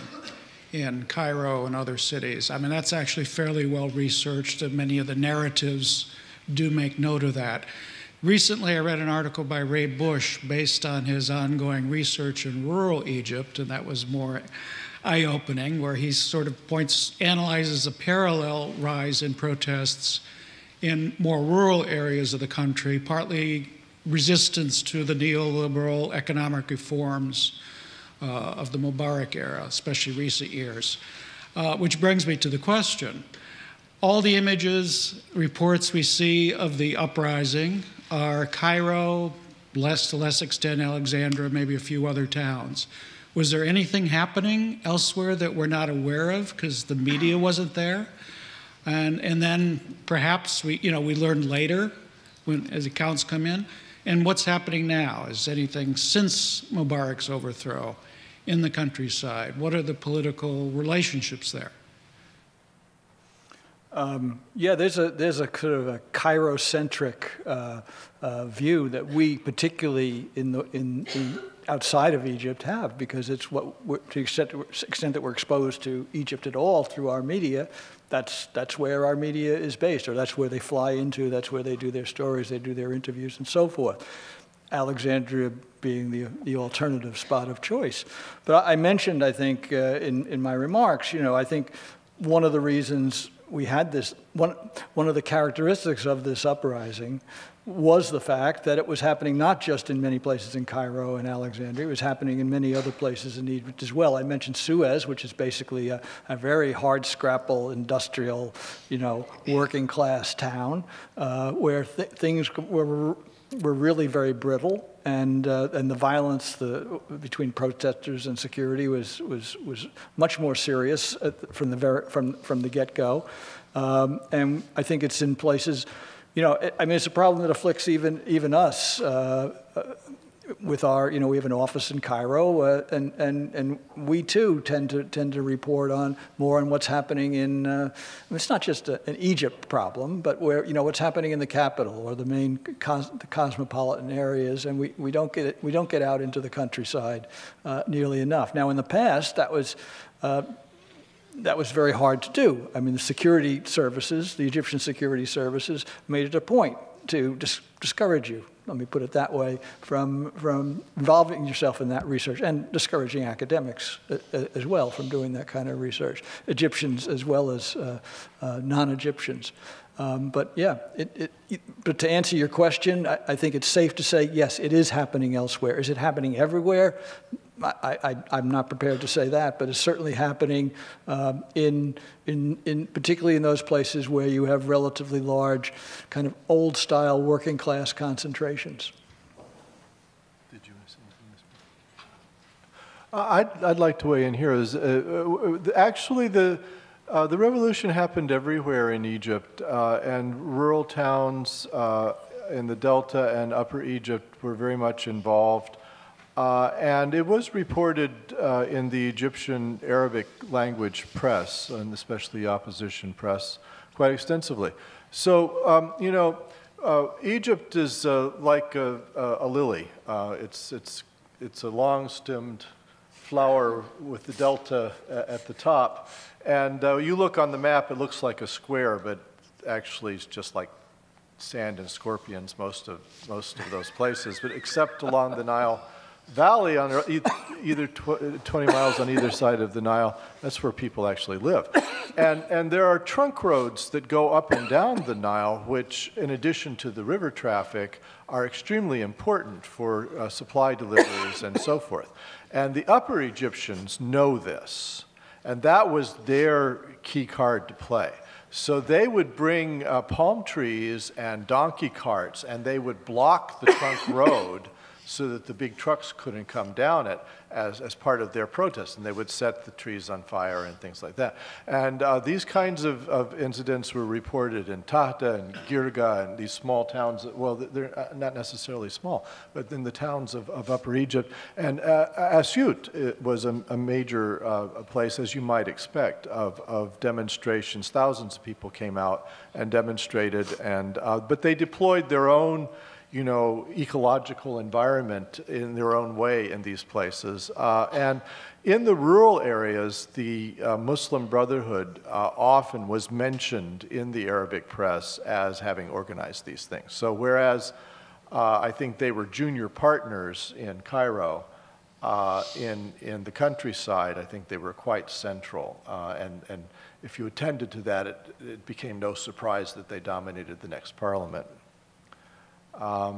in Cairo and other cities. I mean, that's actually fairly well researched, and many of the narratives do make note of that. Recently, I read an article by Ray Bush based on his ongoing research in rural Egypt, and that was more eye-opening, where he sort of analyzes a parallel rise in protests in more rural areas of the country, partly resistance to the neoliberal economic reforms of the Mubarak era, especially recent years. Which brings me to the question. All the images, reports we see of the uprising are Cairo, to less extent Alexandria, maybe a few other towns. Was there anything happening elsewhere that we're not aware of because the media wasn't there? And then perhaps we learned later as accounts come in. And what's happening now? Is anything since Mubarak's overthrow in the countryside? What are the political relationships there? Yeah, there's a kind of a Cairo-centric view that we, particularly in outside of Egypt, have, because it's what to the extent that we're exposed to Egypt at all through our media. That's where our media is based, or that's where they fly into. That's where they do their stories, they do their interviews, and so forth. Alexandria being the alternative spot of choice. But I mentioned, I think, in my remarks, I think one of the reasons we had this, one of the characteristics of this uprising was the fact that it was happening not just in many places in Cairo and Alexandria, it was happening in many other places in Egypt as well. I mentioned Suez, which is basically a very hard-scrapple, industrial, working class town, where things were really very brittle, and the violence between protesters and security was much more serious from the get-go, and I think it's in places. It's a problem that afflicts even us. With our, we have an office in Cairo, and we too tend to report more on what's happening in. It's not just an Egypt problem, but what's happening in the capital or the main the cosmopolitan areas, and we don't get out into the countryside nearly enough. Now, in the past, that was very hard to do. I mean, the security services, the Egyptian security services, made it a point to discourage you, let me put it that way, from involving yourself in that research, and discouraging academics as well from doing that kind of research, Egyptians as well as non-Egyptians. But yeah, but to answer your question, I think it's safe to say, yes, it is happening elsewhere. Is it happening everywhere? I'm not prepared to say that, but it's certainly happening particularly in those places where you have relatively large, kind of old-style working-class concentrations. Did you say anything? I'd like to weigh in here. Actually, the revolution happened everywhere in Egypt, and rural towns in the Delta and Upper Egypt were very much involved. And it was reported in the Egyptian Arabic language press, and especially the opposition press, quite extensively. So, you know, Egypt is like a lily. It's a long-stemmed flower with the delta at the top. And you look on the map, it looks like a square, but actually it's just like sand and scorpions, most of those places. But except along the Nile Valley, on either 20 miles on either side of the Nile, that's where people actually live. And there are trunk roads that go up and down the Nile, which, in addition to the river traffic, are extremely important for supply deliveries and so forth. And the Upper Egyptians know this, and that was their key card to play. So they would bring palm trees and donkey carts, and they would block the trunk road so that the big trucks couldn't come down it as part of their protest, and they would set the trees on fire and things like that. And these kinds of incidents were reported in Tahta and Girga and these small towns. Well, they're not necessarily small, but in the towns of Upper Egypt. And Asyut was a major place, as you might expect, of demonstrations. Thousands of people came out and demonstrated, and but they deployed their own, you know, ecological environment in their own way in these places. And in the rural areas, the Muslim Brotherhood often was mentioned in the Arabic press as having organized these things. So whereas I think they were junior partners in Cairo, in the countryside, I think they were quite central. And if you attended to that, it became no surprise that they dominated the next parliament.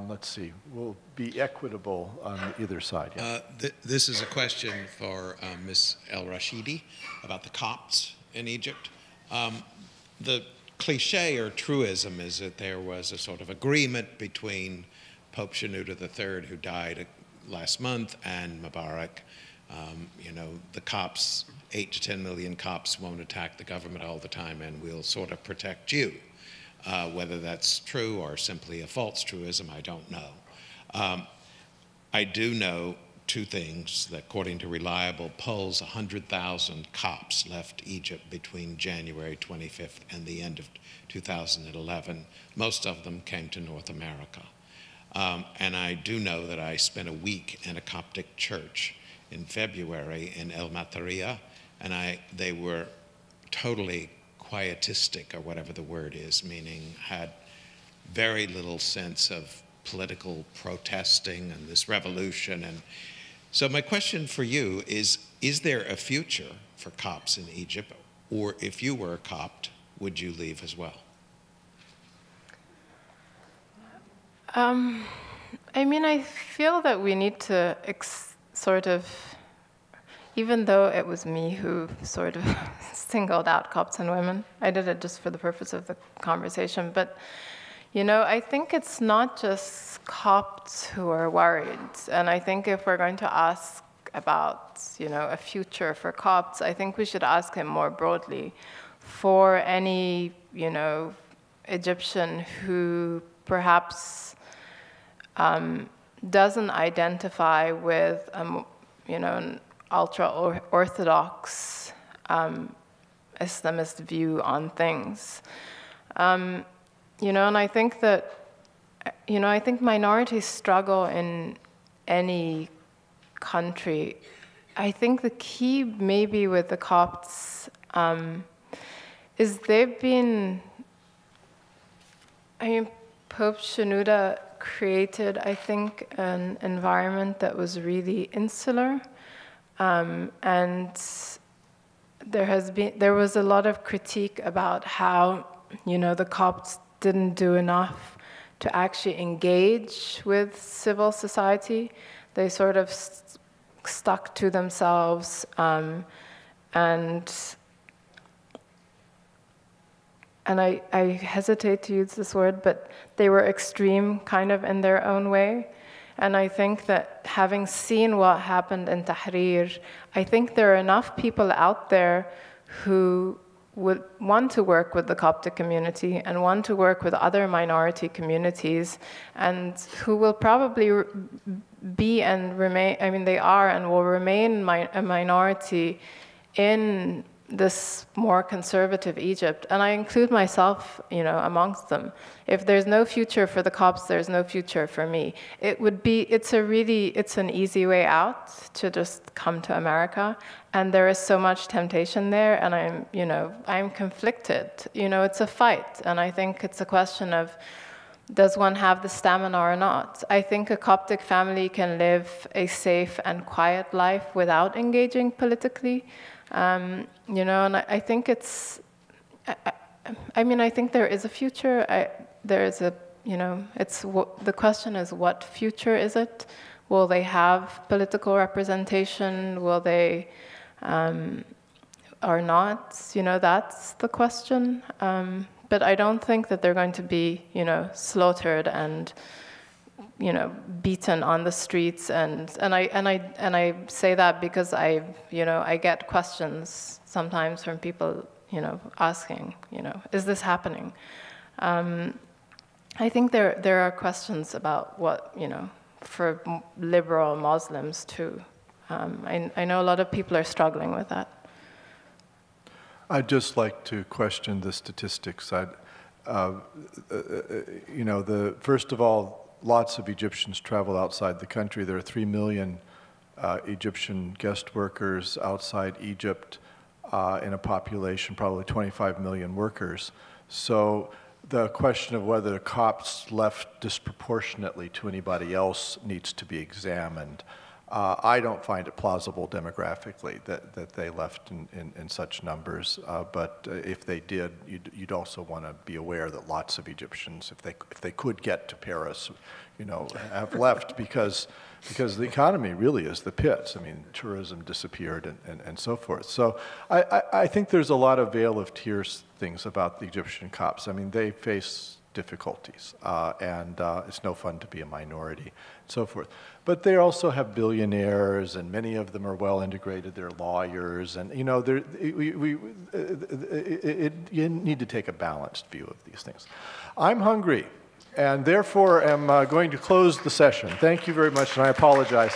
Let's see, we'll be equitable on either side. Yeah. This is a question for Ms. El-Rashidi about the Copts in Egypt. The cliche or truism is that there was a sort of agreement between Pope Shenouda III, who died last month, and Mubarak. You know, the Copts, 8 to 10 million Copts won't attack the government all the time, and we'll sort of protect you. Whether that's true or simply a false truism, I don't know. I do know two things: that according to reliable polls, 100,000 Copts left Egypt between January 25th and the end of 2011. Most of them came to North America. And I do know that I spent a week in a Coptic church in February in El Mataria, and they were totally quietistic, or whatever the word is, meaning had very little sense of political protesting and this revolution. And so my question for you is there a future for Copts in Egypt? Or if you were a Copt, would you leave as well? I mean, I feel that we need to sort of, even though it was me who sort of singled out Copts and women, I did it just for the purpose of the conversation. But, you know, I think it's not just Copts who are worried. And I think if we're going to ask about, you know, a future for Copts, I think we should ask him more broadly for any, you know, Egyptian who perhaps doesn't identify with, you know, an ultra-Orthodox Islamist view on things. You know, and I think that, you know, I think minorities struggle in any country. I think the key maybe with the Copts is they've been, I mean, Pope Shenouda created, I think, an environment that was really insular. And there was a lot of critique about how, you know, the Copts didn't do enough to actually engage with civil society. They sort of stuck to themselves, and I hesitate to use this word, but they were extreme kind of in their own way. And I think that having seen what happened in Tahrir, I think there are enough people out there who would want to work with the Coptic community and want to work with other minority communities, and who will probably be and remain, I mean, they are and will remain a minority in this more conservative Egypt, and I include myself, amongst them. If there's no future for the Copts, there's no future for me. It's an easy way out to just come to America, and there is so much temptation there, and I'm conflicted. It's a fight, and I think it's a question of, does one have the stamina or not? I think a Coptic family can live a safe and quiet life without engaging politically. And I think I think there is a future. The question is, what future is it? Will they have political representation? Will they, or not? That's the question. But I don't think that they're going to be, slaughtered and, beaten on the streets. And I say that because I get questions sometimes from people, asking, is this happening? I think there are questions about what, for liberal Muslims too. I know a lot of people are struggling with that. I'd just like to question the statistics. First of all, lots of Egyptians travel outside the country. There are 3 million Egyptian guest workers outside Egypt in a population, probably 25 million workers. So the question of whether the Copts left disproportionately to anybody else needs to be examined. I don't find it plausible demographically that they left in such numbers, but if they did, you'd also want to be aware that lots of Egyptians, if they could get to Paris, have left because the economy really is the pits. I mean, tourism disappeared and so forth. So I think there's a lot of veil of tears things about the Egyptian Copts. I mean, they face difficulties, and it's no fun to be a minority, and so forth. But they also have billionaires, and many of them are well integrated. They're lawyers, and you need to take a balanced view of these things. I'm hungry, and therefore am going to close the session. Thank you very much, and I apologize.